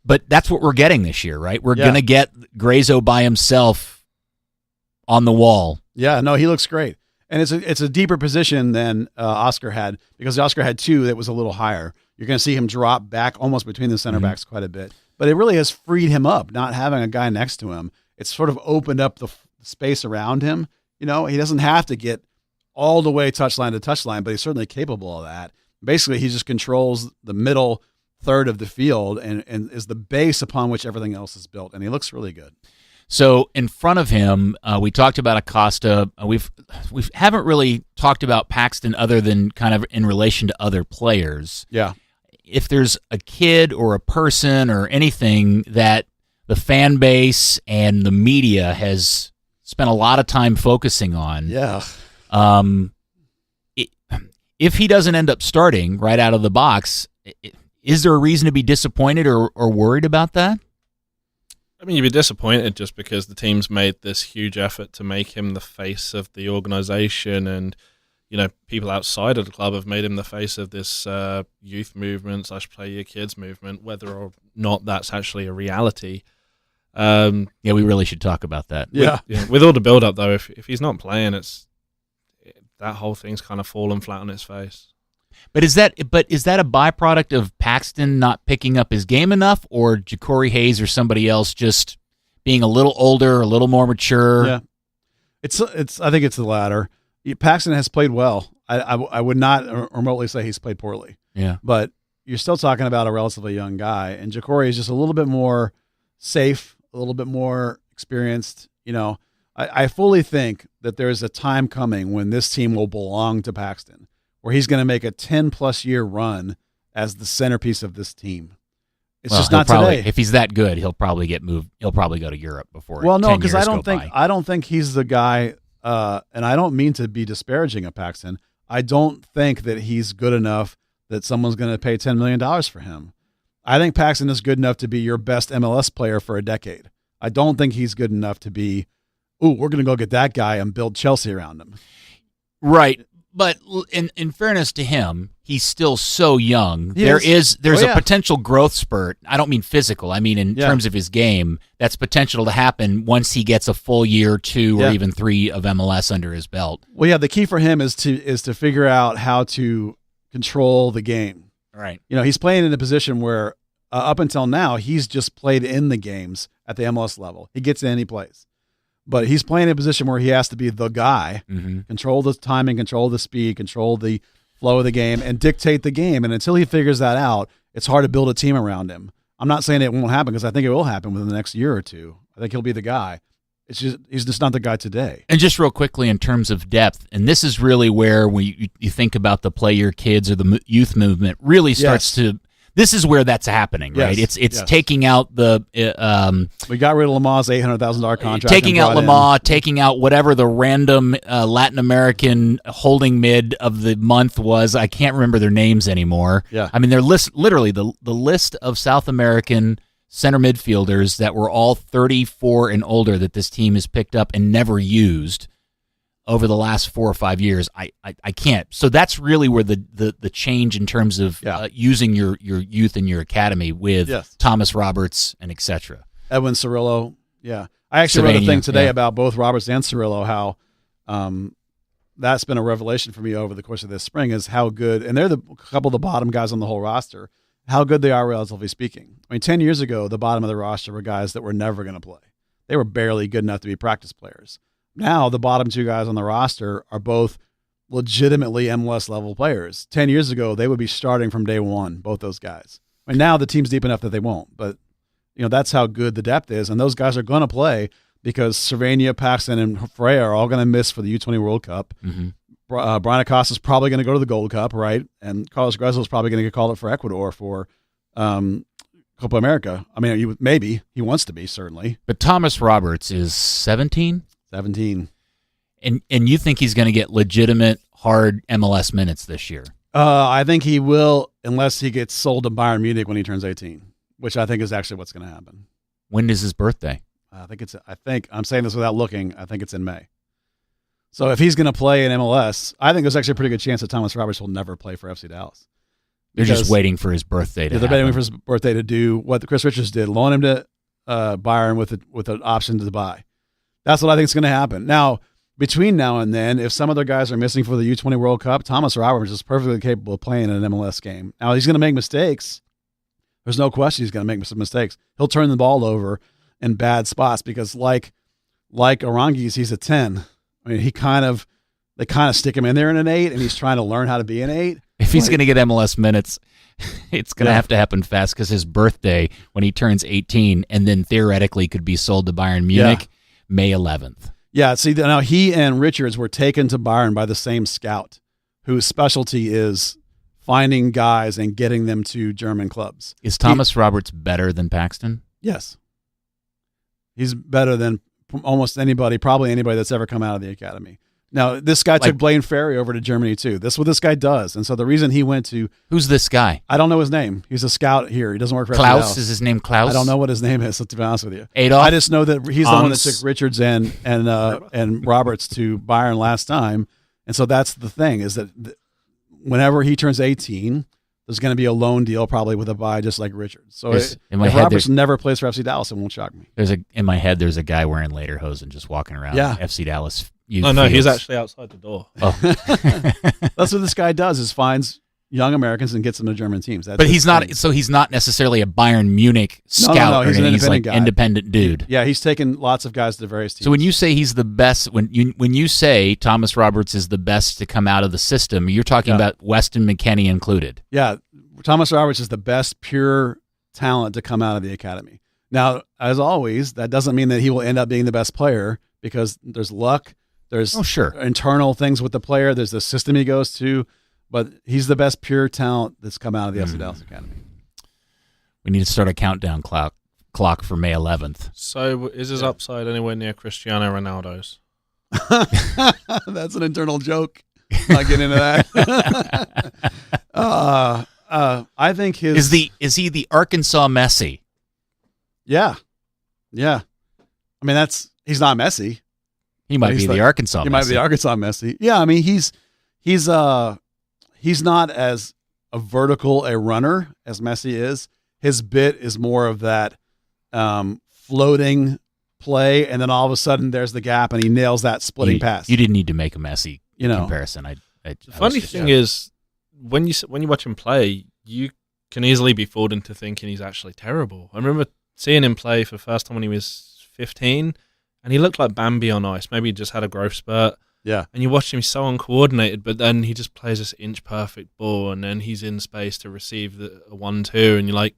But that's what we're getting this year, right? We're going to get Grezzo by himself on the wall. Yeah, no, he looks great. And it's a deeper position than Oscar had, because Oscar had two that was a little higher. You're going to see him drop back almost between the center backs quite a bit. But it really has freed him up, not having a guy next to him. It's sort of opened up the space around him. You know, he doesn't have to get all the way touchline to touchline, but he's certainly capable of that. Basically, he just controls the middle third of the field and is the base upon which everything else is built, and he looks really good. So in front of him, we talked about Acosta. We haven't really talked about Paxton other than kind of in relation to other players. Yeah. If there's a kid or a person or anything that the fan base and the media has spent a lot of time focusing on, if he doesn't end up starting right out of the box, is there a reason to be disappointed or worried about that? I mean, you'd be disappointed just because the team's made this huge effort to make him the face of the organization, and people outside of the club have made him the face of this youth movement / play your kids movement, whether or not that's actually a reality. Yeah, we really should talk about that. Yeah. With all the build-up, though, if he's not playing, that whole thing's kind of fallen flat on its face. But is that a byproduct of Paxton not picking up his game enough, or Ja'Cory Hayes or somebody else just being a little older, a little more mature? Yeah, I think it's the latter. Paxton has played well. I would not remotely say he's played poorly. Yeah, but you're still talking about a relatively young guy, and Ja'Cory is just a little bit more safe, a little bit more experienced. I fully think that there's a time coming when this team will belong to Paxton, where he's going to make a 10-plus year run as the centerpiece of this team. It's just not today. If he's that good, he'll probably get moved. He'll probably go to Europe before. Well, no, because I I don't think he's the guy. And I don't mean to be disparaging of Paxton. I don't think that he's good enough that someone's going to pay $10 million for him. I think Paxton is good enough to be your best MLS player for a decade. I don't think he's good enough to be, we're going to go get that guy and build Chelsea around him. Right. But in fairness to him, he's still so young. There's a potential growth spurt. I don't mean physical. I mean in terms of his game. That's potential to happen once he gets a full year, 2 or even 3 of MLS under his belt. Well, yeah, the key for him is to figure out how to control the game. Right. He's playing in a position where up until now he's just played in the games at the MLS level. He gets in, he plays. But he's playing in a position where he has to be the guy, control the timing, control the speed, control the flow of the game, and dictate the game. And until he figures that out, it's hard to build a team around him. I'm not saying it won't happen, because I think it will happen within the next year or two. I think he'll be the guy. It's just he's just not the guy today. And just real quickly in terms of depth, and this is really where you think about the play your kids or the youth movement really starts to. This is where that's happening, right? Yes. It's taking out the. We got rid of Lamar's $800,000 contract. Taking out Lamar, taking out whatever the random Latin American holding mid of the month was. I can't remember their names anymore. Yeah. I mean, they're literally the list of South American center midfielders that were all 34 and older that this team has picked up and never used over the last 4 or 5 years. I can't. So that's really where the change in terms of using your youth and your academy with Thomas Roberts and etc. Edwin Cirillo. Yeah. I actually wrote a thing today about both Roberts and Cirillo, how that's been a revelation for me over the course of this spring, is how good, and they're a couple of the bottom guys on the whole roster, how good they are relatively speaking. I mean, 10 years ago, the bottom of the roster were guys that were never going to play. They were barely good enough to be practice players. now the bottom two guys on the roster are both legitimately MLS level players. 10 years ago, they would be starting from day one, both those guys. And now the team's deep enough that they won't. But, that's how good the depth is. And those guys are going to play because Cervania, Paxton, and Freya are all going to miss for the U20 World Cup. Mm-hmm. Brian Acosta's probably going to go to the Gold Cup, right? And Carlos Grezzo's probably going to get called up for Ecuador for Copa America. I mean, maybe. He wants to be, certainly. But Thomas Roberts is 17? 17. And you think he's going to get legitimate, hard MLS minutes this year? I think he will, unless he gets sold to Bayern Munich when he turns 18, which I think is actually what's going to happen. When is his birthday? I think I'm saying this without looking. I think it's in May. So if he's going to play in MLS, I think there's actually a pretty good chance that Thomas Roberts will never play for FC Dallas. They're just waiting for his birthday to happen. They're waiting for his birthday to do what Chris Richards did, loan him to Bayern with an option to buy. That's what I think is going to happen. Now, between now and then, if some other guys are missing for the U20 World Cup, Thomas Roberts is perfectly capable of playing in an MLS game. Now, he's going to make mistakes. There's no question he's going to make some mistakes. He'll turn the ball over in bad spots because, like Aranguiz, he's a 10. I mean, they kind of stick him in there in an 8, and he's trying to learn how to be an 8. If he's going to get MLS minutes, it's going to have to happen fast because his birthday, when he turns 18, and then theoretically could be sold to Bayern Munich, May 11th. Yeah, see, now he and Richards were taken to Bayern by the same scout whose specialty is finding guys and getting them to German clubs. Is Thomas Roberts better than Paxton? Yes. He's better than almost anybody, probably anybody that's ever come out of the academy. Now, this guy took Blaine Ferry over to Germany, too. This is what this guy does. And so the reason he went to... Who's this guy? I don't know his name. He's a scout here. He doesn't work for Klaus? Is his name Klaus? I don't know what his name is, to be honest with you. Adolf? I just know that he's the one that took Richards and Roberts to Bayern last time. And so that's the thing, is that whenever he turns 18, there's going to be a loan deal probably with a buy just like Richards. So if Roberts never plays for FC Dallas, it won't shock me. In my head, there's a guy wearing lederhosen just walking around FC Dallas. No, he's actually outside the door. Oh. That's what this guy does, is finds young Americans and gets them to German teams. But he's not necessarily a Bayern Munich scout. No, he's an independent guy. Independent dude. He's taken lots of guys to various teams. So when you say he's the best, when you say Thomas Roberts is the best to come out of the system, you're talking about Weston McKennie included. Yeah, Thomas Roberts is the best pure talent to come out of the academy. Now, as always, that doesn't mean that he will end up being the best player because there's luck. There's internal things with the player. There's the system he goes to. But he's the best pure talent that's come out of the FC Dallas Academy. We need to start a countdown clock for May 11th. So is his upside anywhere near Cristiano Ronaldo's? That's an internal joke. Not getting into that. I think his... Is he the Arkansas Messi? Yeah. I mean, he's not Messi. He might be the Arkansas Messi. He might be the Arkansas Messi. Yeah, I mean, he's not as a vertical a runner as Messi is. His bit is more of that floating play, and then all of a sudden there's the gap, and he nails that splitting pass. You didn't need to make a Messi comparison. The funny thing is, when you watch him play, you can easily be fooled into thinking he's actually terrible. I remember seeing him play for the first time when he was 15, and he looked like Bambi on ice. Maybe he just had a growth spurt. Yeah. And you watch him, he's so uncoordinated, but then he just plays this inch-perfect ball, and then he's in space to receive a 1-2, and you're like,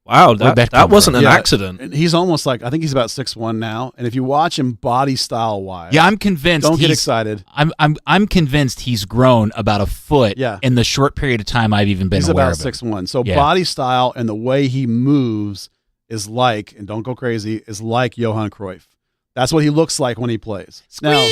wow, that wasn't an accident. And he's almost like, I think he's about 6'1" now, and if you watch him body style-wise... Yeah, I'm convinced. Don't get excited. I'm convinced he's grown about a foot in the short period of time I've even been aware of him. He's about 6'1". So body style and the way he moves is like, and don't go crazy, is like Johan Cruyff. That's what he looks like when he plays. Now,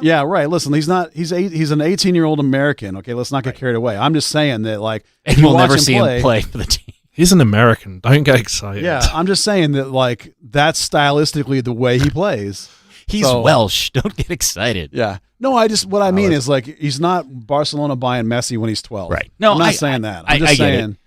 yeah, right. Listen, he's an 18-year-old American. Okay, let's not get carried away. I'm just saying that, like, and you'll never see him play for the team. He's an American. Don't get excited. Yeah, I'm just saying that, like, that's stylistically the way he plays. He's Welsh. Don't get excited. Yeah. No, what I mean is, like, he's not Barcelona buying Messi when he's 12. Right. No, I'm not saying that. I'm just saying,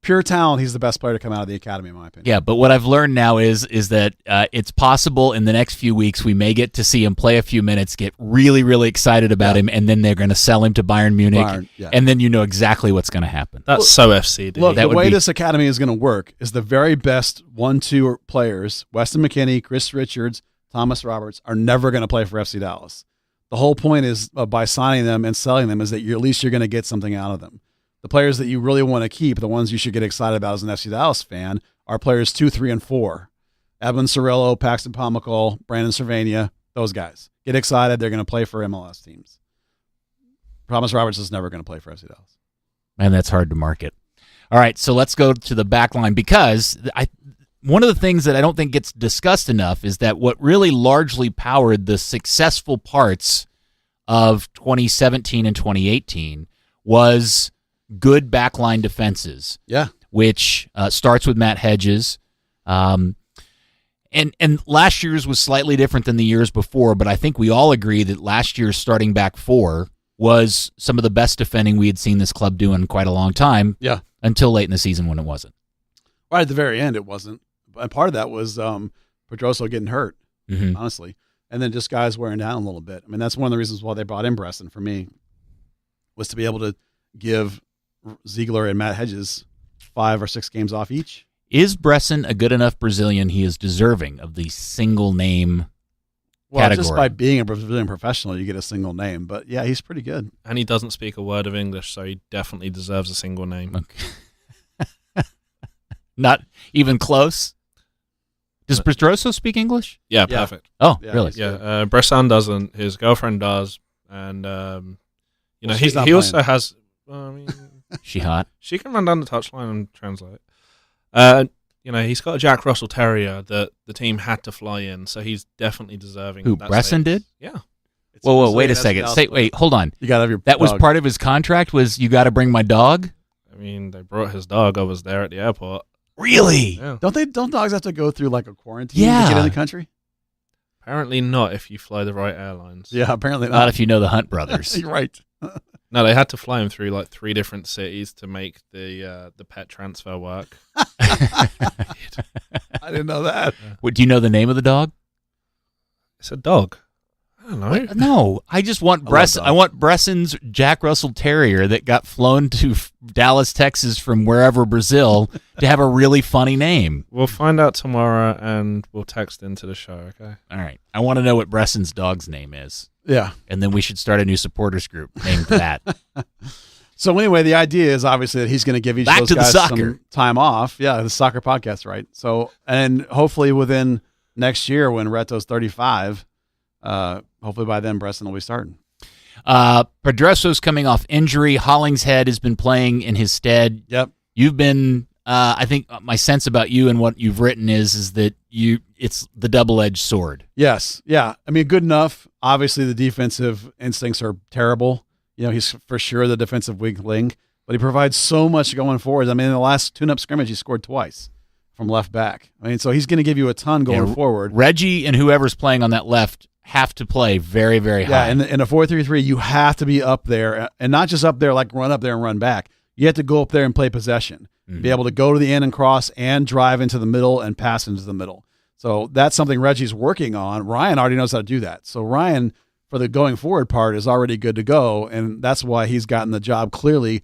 pure talent, he's the best player to come out of the academy, in my opinion. Yeah, but what I've learned now is that it's possible in the next few weeks we may get to see him play a few minutes, get really, really excited about him, and then they're going to sell him to Bayern Munich, and then you know exactly what's going to happen. That's so FC. Look, the way this academy is going to work is the very best 1-2 players, Weston McKennie, Chris Richards, Thomas Roberts are never going to play for FC Dallas. The whole point is by signing them and selling them is that at least you're going to get something out of them. The players that you really want to keep, the ones you should get excited about as an FC Dallas fan, are players 2, 3, and 4. Edwin Cirillo, Paxton Pomykal, Brandon Cervania, those guys. Get excited. They're going to play for MLS teams. Thomas Roberts is never going to play for FC Dallas. Man, that's hard to market. All right, so let's go to the back line because one of the things that I don't think gets discussed enough is that what really largely powered the successful parts of 2017 and 2018 was good backline defenses. Yeah. Which starts with Matt Hedges. And last year's was slightly different than the years before, but I think we all agree that last year's starting back four was some of the best defending we had seen this club do in quite a long time. Yeah. Until late in the season when it wasn't. Right at the very end, it wasn't. And part of that was Pedroso getting hurt, honestly. And then just guys wearing down a little bit. I mean, that's one of the reasons why they brought in Bresson for me, was to be able to give Ziegler and Matt Hedges 5 or 6 games off each. Is Bresson a good enough Brazilian he is deserving of the single name category? Just by being a Brazilian professional, you get a single name. But, yeah, he's pretty good. And he doesn't speak a word of English, so he definitely deserves a single name. Okay. Not even close? Does Pedroso speak English? Yeah, perfect. Oh, Yeah, really? Yeah, Bressan doesn't. His girlfriend does. And, he also has... She hot? She can run down the touchline and translate. He's got a Jack Russell Terrier that the team had to fly in, so he's definitely deserving. Who, Bresson did? Yeah. Whoa, wait a second. Wait, hold on. You gotta have your That was dog. part of his contract, was you got to bring my dog? I mean, they brought his dog. I was there at the airport. Really? Yeah. Don't dogs have to go through like a quarantine to get in the country? Apparently not if you fly the right airlines. Yeah, apparently Not not. if you know the Hunt brothers. You're right. No, they had to fly him through like 3 different cities to make the pet transfer work. I didn't know that. What, do you know the name of the dog? It's a dog. I don't know. No, I just want dogs. I want Bresson's Jack Russell Terrier that got flown to Dallas, Texas from wherever, Brazil, to have a really funny name. We'll find out tomorrow and we'll text into the show, okay? All right. I want to know what Bresson's dog's name is. Yeah. And then we should start a new supporters group named that. So anyway, the idea is obviously that he's going to give each Back of to those the guys soccer. some time off. Yeah, the soccer podcast, right? So, and hopefully within next year when Reto's 35, hopefully by then Bresson will be starting. Pedroso's coming off injury. Hollingshead has been playing in his stead. Yep. You've been, I think my sense about you and what you've written is that it's the double-edged sword. Yes. Yeah. I mean, good enough. Obviously, the defensive instincts are terrible. You know, he's for sure the defensive weak link, but he provides so much going forward. I mean, in the last tune-up scrimmage, he scored twice from left back. I mean, so he's going to give you a ton going forward. Reggie and whoever's playing on that left have to play very, very high. Yeah, in a 4-3-3, you have to be up there, and not just up there like run up there and run back. You have to go up there and play possession, be able to go to the end and cross and drive into the middle and pass into the middle. So that's something Reggie's working on. Ryan already knows how to do that. So Ryan, for the going forward part, is already good to go, and that's why he's gotten the job clearly.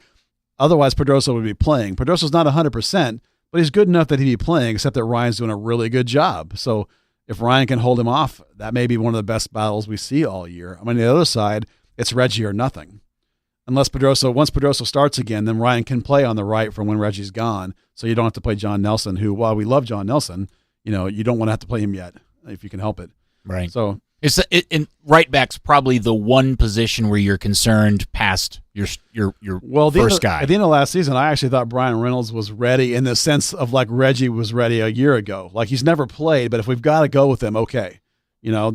Otherwise, Pedroso would be playing. Pedroso's not 100%, but he's good enough that he'd be playing, except that Ryan's doing a really good job. So if Ryan can hold him off, that may be one of the best battles we see all year. I mean, on the other side, it's Reggie or nothing. Once Pedroso starts again, then Ryan can play on the right from when Reggie's gone. So you don't have to play John Nelson, who, while we love John Nelson, you don't want to have to play him yet if you can help it. Right. So and right back's probably the one position where you're concerned past your first guy. At the end of last season, I actually thought Brian Reynolds was ready in the sense of like Reggie was ready a year ago. Like he's never played, but if we've got to go with him, okay. He'll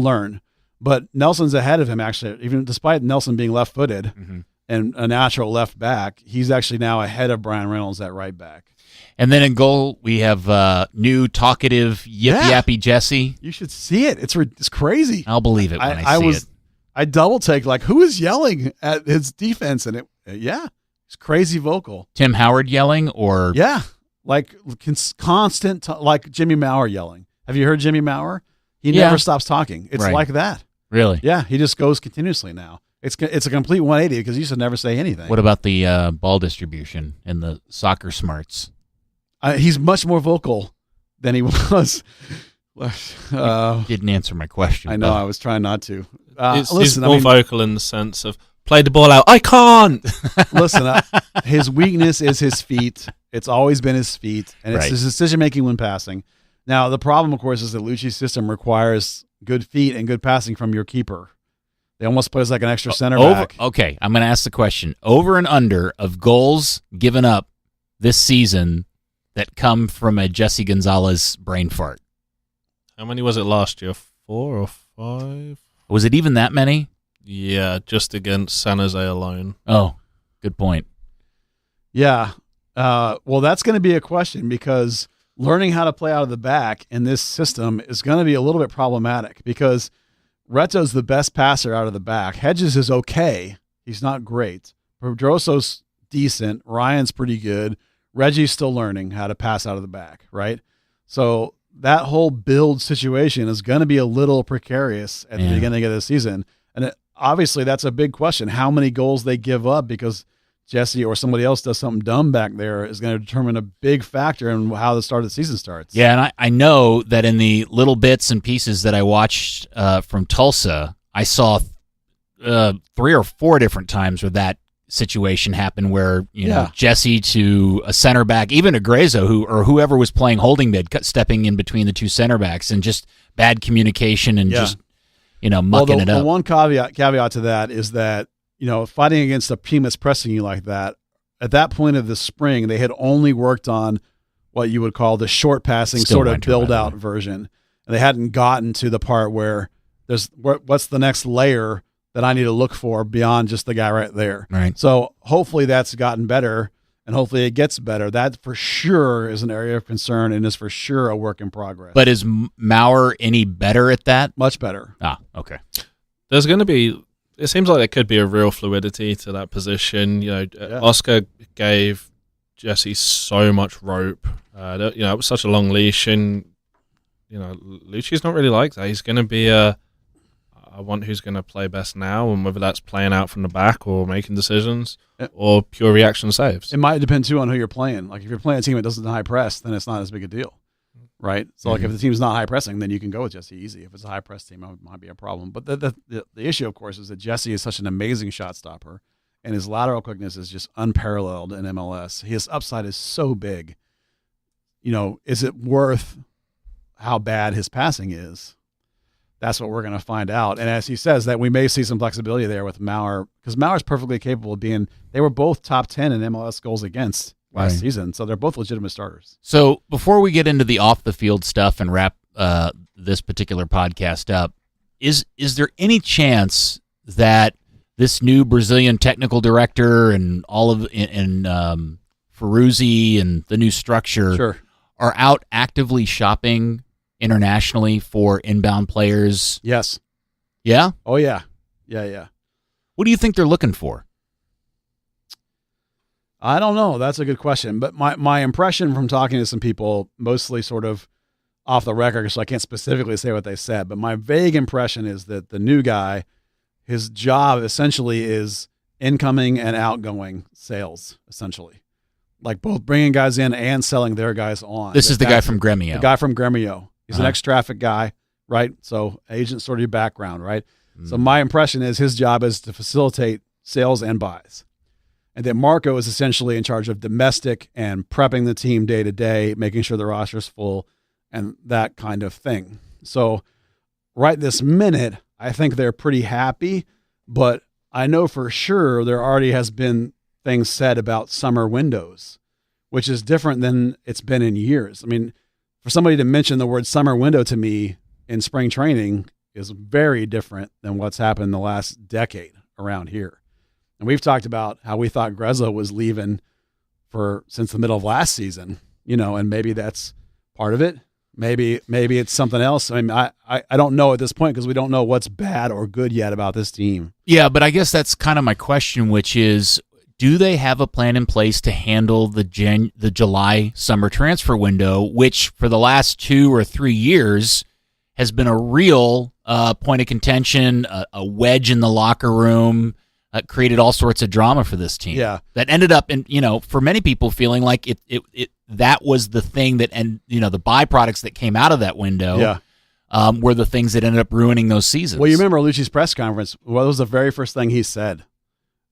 learn. But Nelson's ahead of him actually, even despite Nelson being left-footed and a natural left back, he's actually now ahead of Brian Reynolds at right back. And then in goal, we have new talkative yappy Jesse. You should see it. It's crazy. I'll believe it when I see it. I double take like, who is yelling at his defense? And it's crazy vocal. Tim Howard yelling or like constant, like Jimmy Maurer yelling. Have you heard Jimmy Maurer? He never stops talking. It's like that. Really? Yeah, he just goes continuously now. It's a complete 180 because he used to never say anything. What about the ball distribution and the soccer smarts? He's much more vocal than he was Didn't answer my question. I know. I was trying not to. He's more vocal in the sense of play the ball out. I can't. Listen, his weakness is his feet. It's always been his feet, and it's his decision making when passing. Now, the problem, of course, is that Luchi's system requires good feet and good passing from your keeper. They almost plays like an extra center back. Okay, I'm going to ask the question. Over and under of goals given up this season that come from a Luchi Gonzalez brain fart. How many was it last year? 4 or 5? Was it even that many? Yeah, just against San Jose alone. Oh, good point. Yeah. Well, that's going to be a question because learning how to play out of the back in this system is going to be a little bit problematic because Reto's the best passer out of the back. Hedges is okay. He's not great. Pedroso's decent. Ryan's pretty good. Reggie's still learning how to pass out of the back, right? So that whole build situation is going to be a little precarious at the beginning of the season. And obviously that's a big question. How many goals they give up because Jesse or somebody else does something dumb back there is going to determine a big factor in how the start of the season starts. Yeah, and I know that in the little bits and pieces that I watched from Tulsa, I saw 3 or 4 different times where that situation happened where, know, Jesse to a center back, even a Grayzo or whoever was playing holding mid, stepping in between the 2 center backs and just bad communication and just, mucking it up. The one caveat to that is that, fighting against a team that's pressing you like that, at that point of the spring, they had only worked on what you would call the short passing sort of build-out version. And they hadn't gotten to the part where what's the next layer that I need to look for beyond just the guy right there. Right. So hopefully that's gotten better, and hopefully it gets better. That for sure is an area of concern and is for sure a work in progress. But is Maurer any better at that? Much better. Ah, okay. There's going to be... It seems like there could be a real fluidity to that position. Oscar gave Jesse so much rope. It was such a long leash, and Luchi's not really like that. He's going to be I want who's going to play best now, and whether that's playing out from the back or making decisions or pure reaction saves. It might depend too on who you're playing. Like if you're playing a team that doesn't high press, then it's not as big a deal. Right, so like if the team's not high pressing, then you can go with Jesse easy. If it's a high press team, it might be a problem. But the issue, of course, is that Jesse is such an amazing shot stopper, and his lateral quickness is just unparalleled in MLS. His upside is so big. Is it worth how bad his passing is? That's what we're going to find out. And as he says, that we may see some flexibility there with Maurer, because Maurer's perfectly capable of being. They were both top 10 in MLS goals against last season, so they're both legitimate starters. So before we get into the off-the-field stuff and wrap this particular podcast up, is there any chance that this new Brazilian technical director and all of Ferruzzi and the new structure are out actively shopping internationally for inbound players? Yes. Yeah? Oh, yeah. Yeah. What do you think they're looking for? I don't know. That's a good question. But my impression from talking to some people, mostly sort of off the record, so I can't specifically say what they said, but my vague impression is that the new guy, his job essentially is incoming and outgoing sales, essentially. Like both bringing guys in and selling their guys on. This is the guy from Gremio. The guy from Gremio. He's an ex-traffic guy, right? So agent sort of your background, right? So my impression is his job is to facilitate sales and buys. And then Marco is essentially in charge of domestic and prepping the team day to day, making sure the roster's full and that kind of thing. So right this minute, I think they're pretty happy, but I know for sure there already has been things said about summer windows, which is different than it's been in years. I mean, for somebody to mention the word summer window to me in spring training is very different than what's happened the last decade around here. And we've talked about how we thought Grezzo was leaving since the middle of last season, and maybe that's part of it. Maybe it's something else. I mean, I don't know at this point because we don't know what's bad or good yet about this team. Yeah, but I guess that's kind of my question, which is, do they have a plan in place to handle the July summer transfer window, which for the last 2 or 3 years has been a real point of contention, a wedge in the locker room, created all sorts of drama for this team. Yeah. That ended up in, for many people feeling like it that was the thing that, and the byproducts that came out of that window were the things that ended up ruining those seasons. Well, you remember Luchi's press conference, what was the very first thing he said?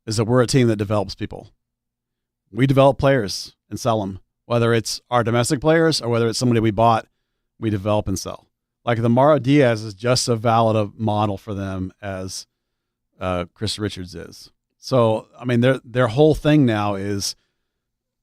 Is that we're a team that develops people. We develop players and sell them. Whether it's our domestic players or whether it's somebody we bought, we develop and sell. Like the Mauro Diaz is just as valid a model for them as Chris Richards is. So, I mean, their whole thing now is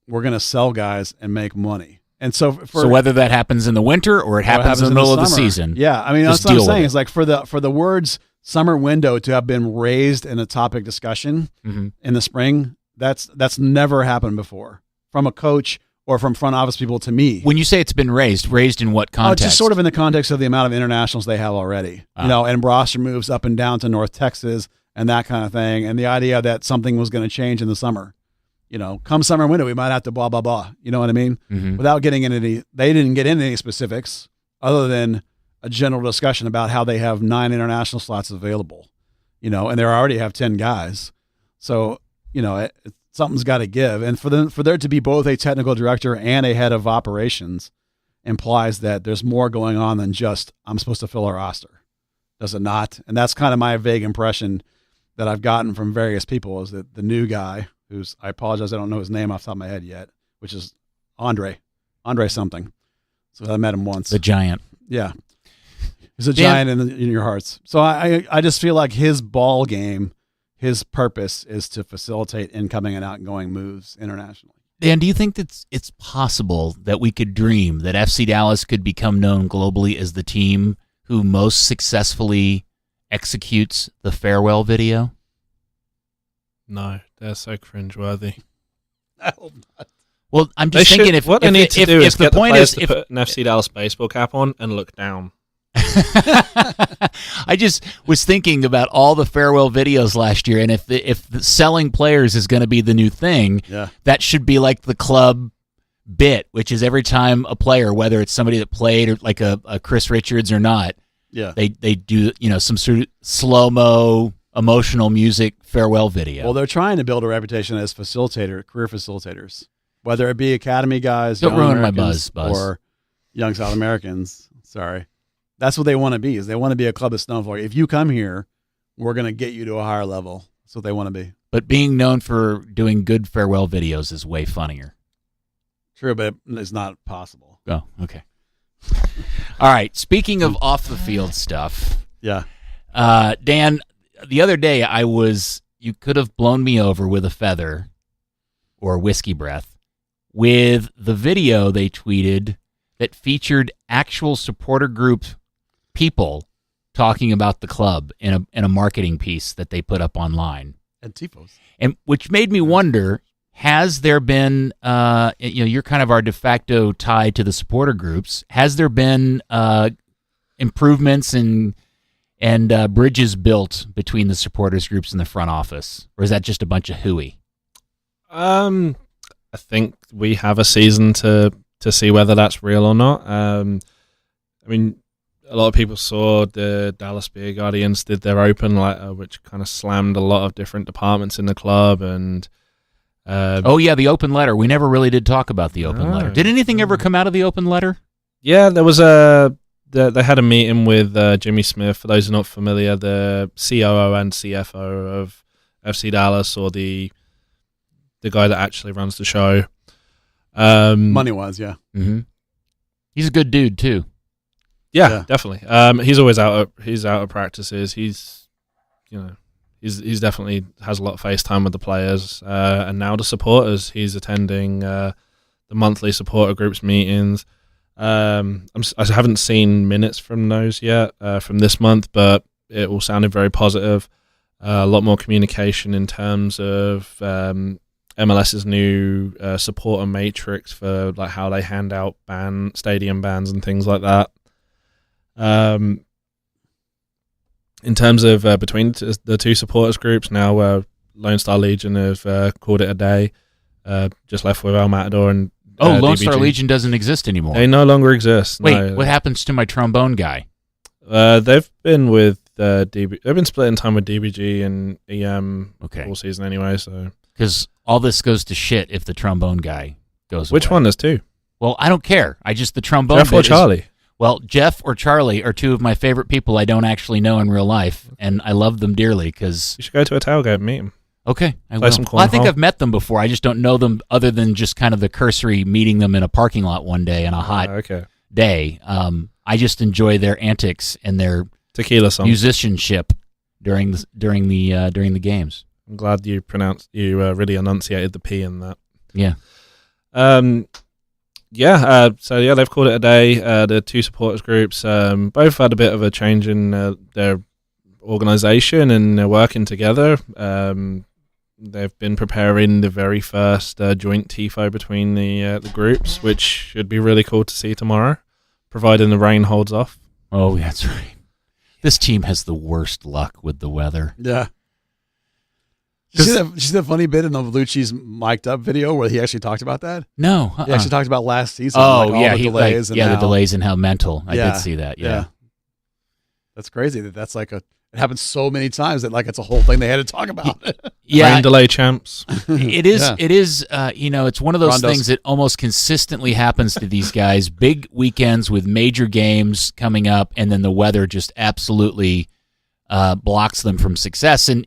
we're going to sell guys and make money. And so whether that happens in the winter or it happens in the middle of the season. Yeah, I mean, that's what I'm saying. It's like for the words summer window to have been raised in a topic discussion in the spring, that's never happened before from a coach or from front office people to me. When you say it's been raised in what context? Just sort of in the context of the amount of internationals they have already. And roster moves up and down to North Texas and that kind of thing. And the idea that something was going to change in the summer. Come summer window, we might have to blah, blah, blah. You know what I mean? Without getting into they didn't get into any specifics other than a general discussion about how they have 9 international slots available, and they already have 10 guys. So, something's got to give. And for there to be both a technical director and a head of operations implies that there's more going on than just, I'm supposed to fill a roster. Does it not? And that's kind of my vague impression that I've gotten from various people is that the new guy, I apologize, I don't know his name off the top of my head yet, which is Andre something. So I met him once. The giant. Yeah. He's a giant in your hearts. So I just feel like his ball game, his purpose is to facilitate incoming and outgoing moves internationally. Dan, do you think that it's possible that we could dream that FC Dallas could become known globally as the team who most successfully executes the farewell video? No, they're so cringeworthy. I hope not. Well, I'm just thinking if what they need to do is the get the point players is to put an FC Dallas baseball cap on and look down. I just was thinking about all the farewell videos last year, and if the selling players is going to be the new thing, that should be like the club bit, which is every time a player, whether it's somebody that played or like a Chris Richards or not, they do some sort of slow-mo emotional music farewell video. Well, they're trying to build a reputation as career facilitators, whether it be academy guys, don't ruin my buzz, or young South Americans. Sorry. That's what they want to be, is they want to be a club of snowflake. If you come here, we're going to get you to a higher level. That's what they want to be. But being known for doing good farewell videos is way funnier. True, but it's not possible. Oh, okay. All right. Speaking of off-the-field stuff. Yeah. Dan, the other day you could have blown me over with a feather or whiskey breath with the video they tweeted that featured actual supporter group people talking about the club in a marketing piece that they put up online. And tifos. And which made me wonder, has there been, you're kind of our de facto tie to the supporter groups. Has there been improvements and bridges built between the supporters groups and the front office? Or is that just a bunch of hooey? I think we have a season to see whether that's real or not. I mean, a lot of people saw the Dallas Beer Guardians did their open letter, which kind of slammed a lot of different departments in the club. And the open letter. We never really did talk about the open letter. Did anything ever come out of the open letter? Yeah, there was they had a meeting with Jimmy Smith. For those who are not familiar, the COO and CFO of FC Dallas, or the guy that actually runs the show. Money-wise, yeah. Mm-hmm. He's a good dude too. Yeah, definitely. He's always out of practices. He's definitely has a lot of face time with the players, and now the supporters. He's attending the monthly supporter groups meetings. I haven't seen minutes from those yet from this month, but it all sounded very positive. A lot more communication in terms of MLS's new supporter matrix for like how they hand out stadium bans and things like that. In terms of between the two supporters groups, now Lone Star Legion have called it a day. Just left with El Matador and Lone DBG. Star Legion doesn't exist anymore. They no longer exist. Wait, no. What happens to my trombone guy? They've been with DB. They've been splitting time with DBG and EM Okay. all season anyway. So Because all this goes to shit if the trombone guy goes which away. one? There's two. Well, I don't care. The trombone Jeff or bit is- Charlie? Well, Jeff or Charlie are two of my favorite people I don't actually know in real life, and I love them dearly because... You should go to a tailgate and meet him. Okay, I Play will. some Well, I think cornhole. I've met them before. I just don't know them other than just kind of the cursory meeting them in a parking lot one day on a hot Okay. day. I just enjoy their antics and their Tequila song. musicianship during the games. I'm glad you really enunciated the P in that. Yeah. So they've called it a day. The two supporters groups both had a bit of a change in their organisation and they're working together. They've been preparing the very first joint tifo between the groups, which should be really cool to see tomorrow, providing the rain holds off. Oh, that's right. This team has the worst luck with the weather. Yeah. Did you see that funny bit in the Luchi's mic'd up video where he actually talked about that? No. He actually talked about last season. Oh, like all yeah. the delays. The delays and how mental. I did see that. Yeah. That's crazy. That's like it happens so many times that like it's a whole thing they had to talk about. Rain delay champs. It is. Yeah. It is. It's one of those Rondo's- things that almost consistently happens to these guys. Big weekends with major games coming up, and then the weather just absolutely blocks them from success. And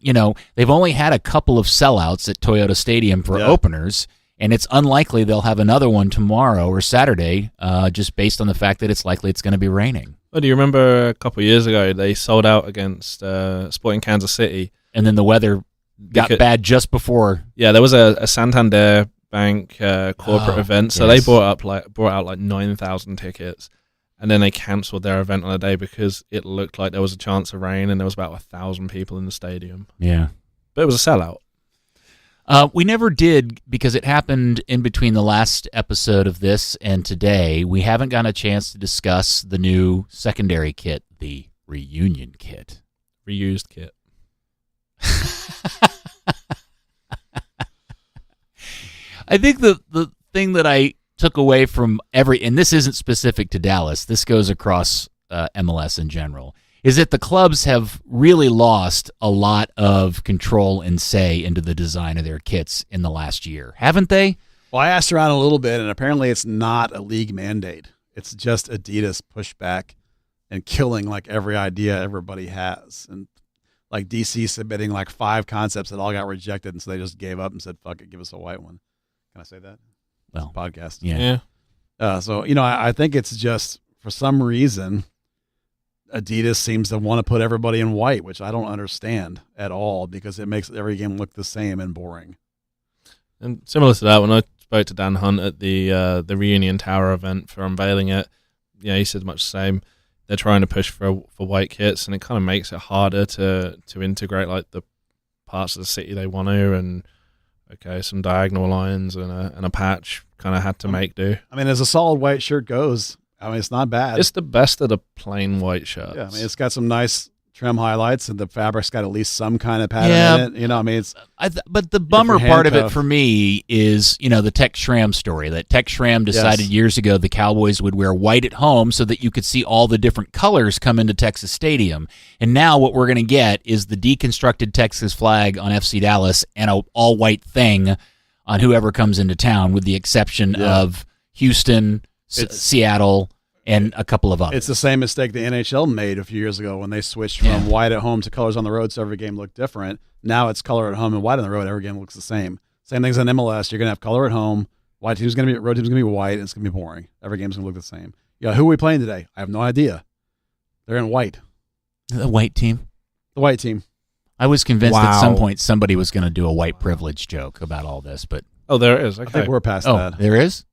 they've only had a couple of sellouts at Toyota Stadium for openers, and it's unlikely they'll have another one tomorrow or Saturday, just based on the fact that it's likely it's going to be raining. Oh, do you remember a couple of years ago they sold out against Sporting Kansas City? And then the weather got bad just before. Yeah, there was a Santander Bank corporate event, so they yes. brought out like 9,000 tickets, and then they cancelled their event on a day because it looked like there was a chance of rain, and there was about 1,000 people in the stadium. Yeah. But it was a sellout. We never did because it happened in between the last episode of this and today. We haven't gotten a chance to discuss the new secondary kit, the reunion kit. Reused kit. I think the thing that I took away from and this isn't specific to Dallas, this goes across MLS in general, is that the clubs have really lost a lot of control and say into the design of their kits in the last year, haven't they? Well, I asked around a little bit, and apparently it's not a league mandate. It's just Adidas pushback and killing like every idea everybody has. And like DC submitting like 5 concepts that all got rejected, and so they just gave up and said, fuck it, give us a white one. Can I say that? Well, It's a podcast. yeah. So, I think it's just for some reason Adidas seems to want to put everybody in white, which I don't understand at all because it makes every game look the same and boring. And similar to that, when I spoke to Dan Hunt at the Reunion Tower event for unveiling it, he said much the same. They're trying to push for white kits, and it kind of makes it harder to integrate like the parts of the city they want to, and some diagonal lines and a patch kind of had to make do. I mean, as a solid white shirt goes, I mean, it's not bad. It's the best of the plain white shirts. Yeah, I mean, it's got some nice trim highlights, and the fabric's got at least some kind of pattern in it. I mean, it's. But the bummer part of it handcuffed. for me is, the Tex Schramm story. That Tex Schramm decided years ago the Cowboys would wear white at home so that you could see all the different colors come into Texas Stadium. And now what we're going to get is the deconstructed Texas flag on FC Dallas and an all-white thing on whoever comes into town, with the exception of Houston, Seattle, and a couple of others. It's the same mistake the NHL made a few years ago when they switched from white at home to colors on the road, so every game looked different. Now it's color at home and white on the road. Every game looks the same. Same things in MLS. You're going to have color at home. Road team's going to be white, and it's going to be boring. Every game's going to look the same. Yeah, who are we playing today? I have no idea. They're in white. The white team. The white team. I was convinced at some point somebody was going to do a white privilege joke about all this, but there it is. Okay. I think we're past that. There is?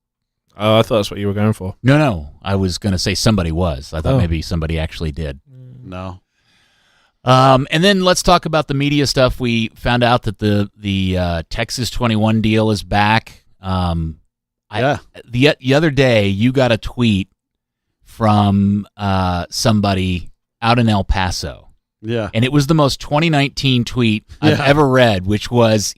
Oh, I thought that's what you were going for. No. I was going to say somebody was. I thought maybe somebody actually did. No. And then let's talk about the media stuff. We found out that the Texas 21 deal is back. The other day, you got a tweet from somebody out in El Paso. Yeah. And it was the most 2019 tweet I've ever read, which was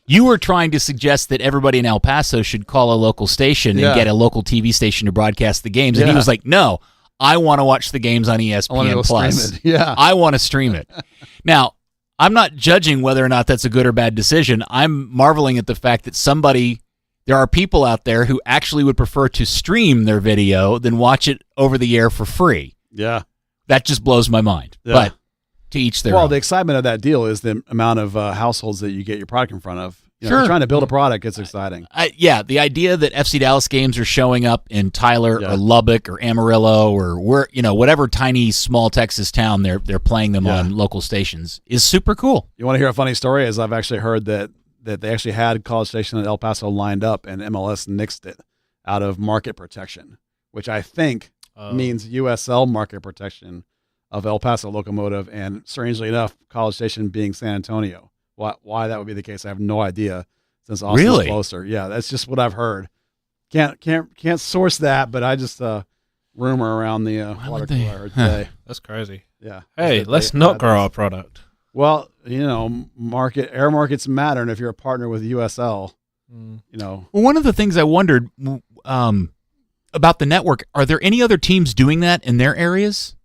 you were trying to suggest that everybody in El Paso should call a local station and get a local TV station to broadcast the games. And he was like, no, I want to watch the games on I want to ESPN go Plus. stream it. Yeah. I want to stream it. Now, I'm not judging whether or not that's a good or bad decision. I'm marveling at the fact that there are people out there who actually would prefer to stream their video than watch it over the air for free. Yeah. That just blows my mind. Yeah. But to each their Well, own. the excitement of that deal is the amount of households that you get your product in front of. You know, Sure. if you're trying to build a product, it's exciting. The idea that FC Dallas games are showing up in Tyler Yeah. or Lubbock or Amarillo or whatever tiny small Texas town they're playing them Yeah. on local stations is super cool. You want to hear a funny story? Is I've actually heard that they actually had College Station in El Paso lined up, and MLS nixed it out of market protection, which I think means USL market protection of El Paso Locomotive, and strangely enough, College Station being San Antonio. Why that would be the case, I have no idea. Since Austin's Really? closer, yeah, that's just what I've heard. Can't source that, but I just rumor around the Why water would cooler they? I heard today. That's crazy. Yeah. Hey, That let's they not had grow this. our product. Well, air markets matter, and if you're a partner with USL, Mm. Well, one of the things I wondered about the network, are there any other teams doing that in their areas?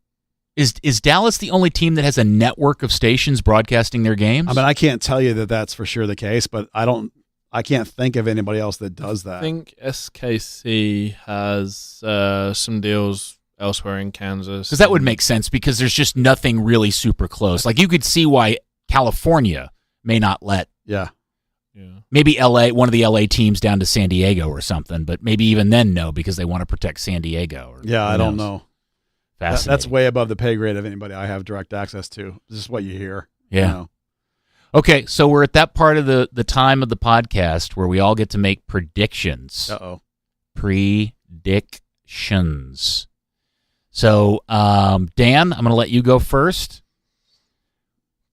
Is Dallas the only team that has a network of stations broadcasting their games? I mean, I can't tell you that that's for sure the case, but I can't think of anybody else that does that. I think SKC has some deals elsewhere in Kansas. Because that would make sense because there's just nothing really super close. Like you could see why California may not let Yeah. maybe LA, one of the LA teams down to San Diego or something, but maybe even then no because they want to protect San Diego. Or Yeah, who I don't knows. know. Fascinating. That's way above the pay grade of anybody I have direct access to. This is what you hear. Yeah. You know? Okay, so we're at that part of the time of the podcast where we all get to make predictions. Uh-oh. Predictions. So, Dan, I'm going to let you go first.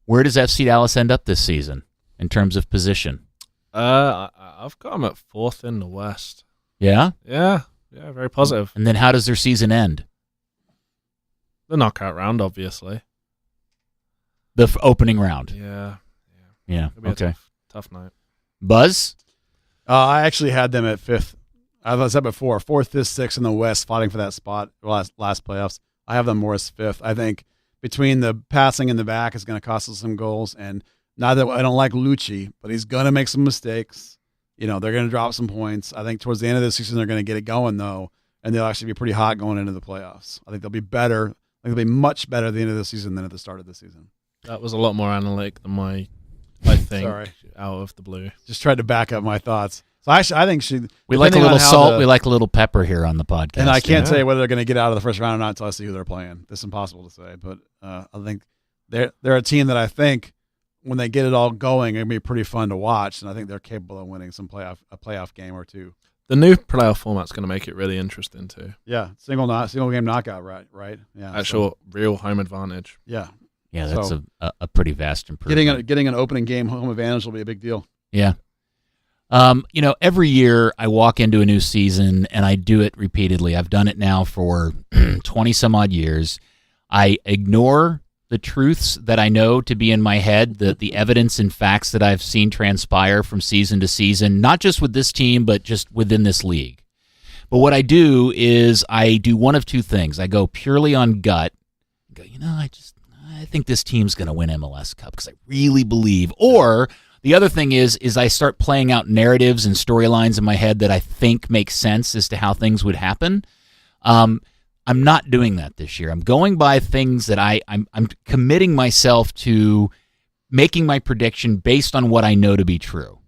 Where does FC Dallas end up this season in terms of position? I've got them at 4th in the West. Yeah? Yeah, very positive. And then how does their season end? The knockout round, obviously. The opening round. Yeah. Yeah, It'll be okay. a tough night. Buzz? I actually had them at 5th. As I said before, 4th, 5th, 6th in the West, fighting for that spot last playoffs. I have them more as 5th. I think between the passing and the back is going to cost us some goals. And not that I don't like Luchi, but he's going to make some mistakes. They're going to drop some points. I think towards the end of the season, they're going to get it going, though, and they'll actually be pretty hot going into the playoffs. I think they'll be better. I think they'll be much better at the end of the season than at the start of the season. That was a lot more analytic than I think, Sorry. out of the blue. Just tried to back up my thoughts. So I think We like a depending little on how salt. We like a little pepper here on the podcast. And I can't Yeah. tell you whether they're going to get out of the first round or not until I see who they're playing. That's impossible to say. But I think they're a team that I think when they get it all going, it'll be pretty fun to watch. And I think they're capable of winning a playoff game or two. The new playoff format's going to make it really interesting too. Yeah, single game knockout, right? Yeah, Actual real home advantage. Yeah, Yeah, that's So- a pretty vast improvement. getting an opening game home advantage will be a big deal. Yeah. Every year I walk into a new season and I do it repeatedly. I've done it now for 20 some odd years. I ignore the truths that I know to be in my head, the evidence and facts that I've seen transpire from season to season, not just with this team, but just within this league. But what I do is I do one of two things. I go purely on gut. I go, I think this team's going to win MLS Cup because I really believe. Or the other thing is I start playing out narratives and storylines in my head that I think make sense as to how things would happen. I'm not doing that this year. I'm going by things that I'm committing myself to making my prediction based on what I know to be true.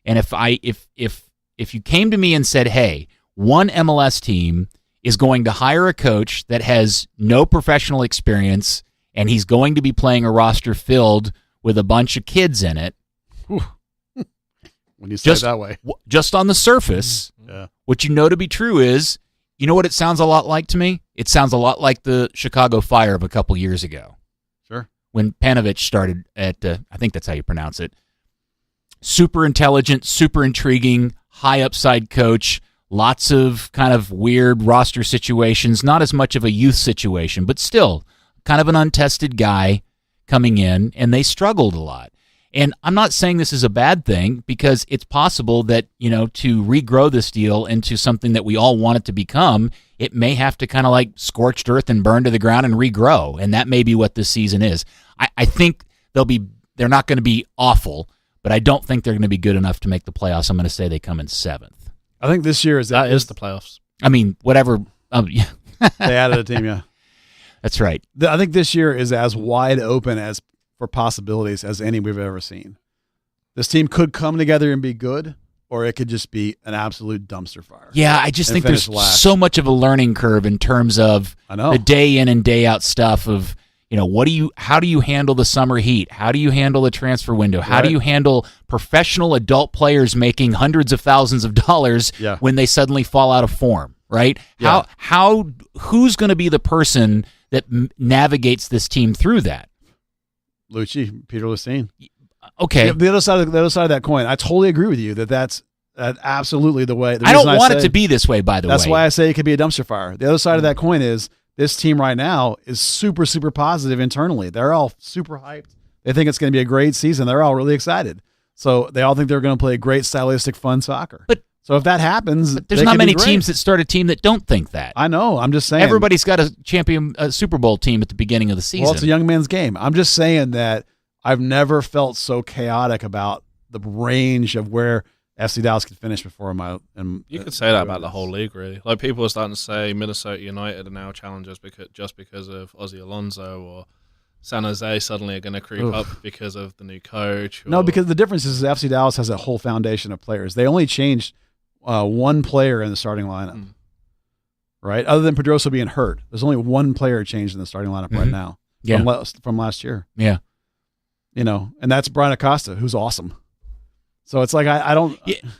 And if you came to me and said, "Hey, one MLS team is going to hire a coach that has no professional experience and he's going to be playing a roster filled with a bunch of kids in it," When you say it that way, just on the surface, yeah, what you know to be true is, you know what it sounds a lot like to me? It sounds a lot like the Chicago Fire of a couple years ago. Sure. When Panovich started at, I think that's how you pronounce it, super intelligent, super intriguing, high upside coach, lots of kind of weird roster situations, not as much of a youth situation, but still kind of an untested guy coming in, and they struggled a lot. And I'm not saying this is a bad thing, because it's possible that, to regrow this deal into something that we all want it to become, it may have to kind of like scorched earth and burn to the ground and regrow. And that may be what this season is. I think they're not going to be awful, but I don't think they're going to be good enough to make the playoffs. I'm going to say they come in 7th. I think this year is the playoffs. I mean, whatever. Yeah. They added a team, yeah. That's right. I think this year is as wide open as for possibilities as any we've ever seen. This team could come together and be good, or it could just be an absolute dumpster fire. Yeah, I just think there's last. so much of a learning curve in terms of the day in and day out stuff of, how do you handle the summer heat? How do you handle the transfer window? How do you handle professional adult players making hundreds of thousands of dollars when they suddenly fall out of form, right? Yeah. Who's going to be the person that navigates this team through that? Luchi, Peter Lucine. Okay. Yeah, the other side of that coin. I totally agree with you that's absolutely the way. I don't want it to be this way, by the way. That's why I say it could be a dumpster fire. The other side of that coin is this team right now is super, super positive internally. They're all super hyped. They think it's going to be a great season. They're all really excited. So they all think they're going to play great, stylistic, fun soccer. So if that happens, there's not many teams that start a team that don't think that. I know. I'm just saying. Everybody's got a Super Bowl team at the beginning of the season. Well, it's a young man's game. I'm just saying that I've never felt so chaotic about the range of where FC Dallas could finish before you could say that about the whole league, really. Like, people are starting to say Minnesota United are now challengers because of Ozzy Alonso, or San Jose suddenly are going to creep up because of the new coach. No, because the difference is FC Dallas has a whole foundation of players. They only changed one player in the starting lineup, right? Other than Pedroso being hurt, there's only one player changed in the starting lineup right now from last year. Yeah. And that's Brian Acosta, who's awesome. So it's like I don't.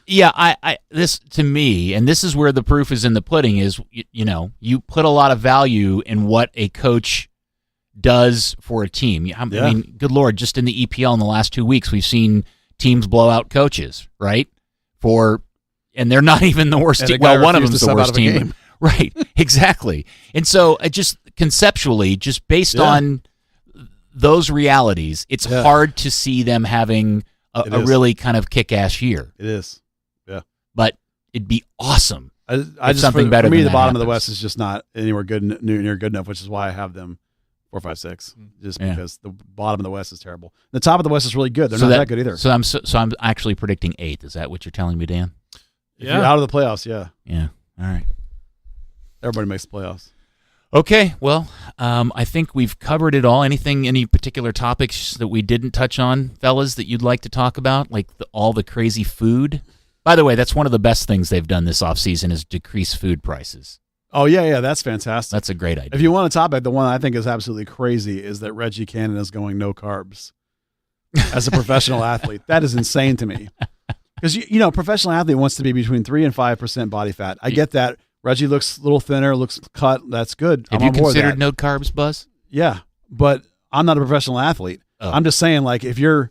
Yeah, I this to me, and this is where the proof is in the pudding. Is you put a lot of value in what a coach does for a team. I mean, good Lord, just in the EPL in the last 2 weeks, we've seen teams blow out coaches, right? And they're not even the worst team. Well, one of them's the worst team, right? Exactly. And so, just conceptually, just based on those realities, it's hard to see them having a really kind of kick-ass year. It is, yeah. But it'd be awesome. I just something better. For me, than the bottom happens. of the West is just not anywhere near good enough, which is why I have them 4, 5, 6. Just because the bottom of the West is terrible. The top of the West is really good. They're not that good either. So I'm actually predicting 8th. Is that what you're telling me, Dan? If you're out of the playoffs, yeah. Yeah. All right. Everybody makes the playoffs. Okay, well, I think we've covered it all. Any particular topics that we didn't touch on, fellas, that you'd like to talk about, like all the crazy food? By the way, that's one of the best things they've done this offseason is decrease food prices. Oh, yeah, that's fantastic. That's a great idea. If you want a topic, the one I think is absolutely crazy is that Reggie Cannon is going no carbs as a professional athlete. That is insane to me. Because, professional athlete wants to be between 3 and 5% body fat. I get that. Reggie looks a little thinner, looks cut. That's good. Have you considered no carbs, Buzz? Yeah, but I'm not a professional athlete. Oh. I'm just saying, like, if you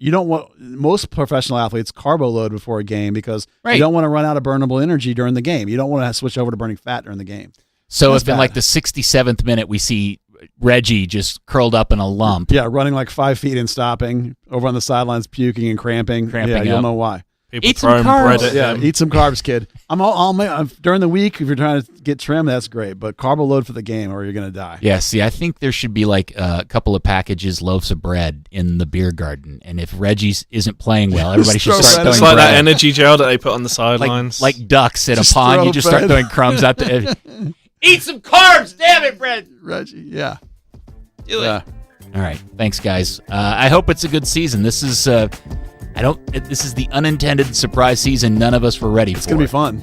don't want, most professional athletes carbo load before a game because you don't want to run out of burnable energy during the game. You don't want to switch over to burning fat during the game. So if in like the 67th minute we see Reggie just curled up in a lump. Yeah, running like 5 feet and stopping, over on the sidelines puking and cramping. Yeah, you'll know why. People eat some carbs. Eat some carbs, kid. I'm during the week, if you're trying to get trim, that's great. But carbo load for the game or you're going to die. Yeah, see, I think there should be like a couple of packages, loaves of bread in the beer garden. And if Reggie isn't playing well, everybody should start throwing It's bread. like that energy gel that they put on the sidelines. Like ducks in a pond, you just start throwing crumbs out to eat some carbs, damn it, bread. Reggie, yeah. Do it. All right, thanks, guys. I hope it's a good season. This is... This is the unintended surprise season none of us were ready for. It's going to be fun.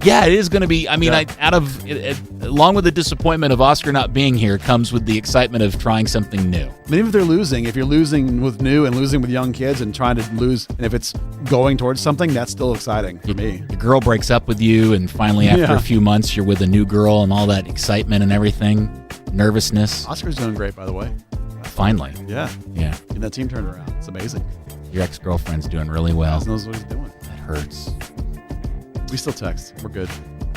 Yeah, it is going to be. I mean, along with the disappointment of Oscar not being here comes with the excitement of trying something new. I mean, even if they're losing, if you're losing with new and losing with young kids and trying to lose, and if it's going towards something, that's still exciting for me. The girl breaks up with you, and finally after a few months, you're with a new girl and all that excitement and everything, nervousness. Oscar's doing great, by the way. Finally. Yeah. Getting that team turned around. It's amazing. Your ex-girlfriend's doing really well. He knows what he's doing. That hurts. We still text. We're good.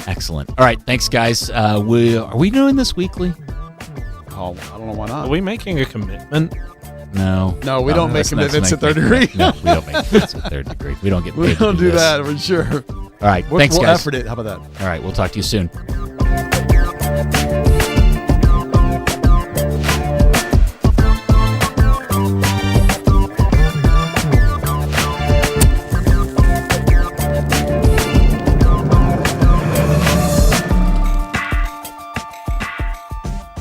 Excellent. All right, thanks, guys. Are we doing this weekly? Oh, I don't know why not. Are we making a commitment No. No, we don't make let's commitments make- at third degree. No, we don't make commitments at third degree. We don't get paid We to don't do this. that for sure. All right. We'll Thanks, guys. effort it. How about that? All right. We'll talk to you soon.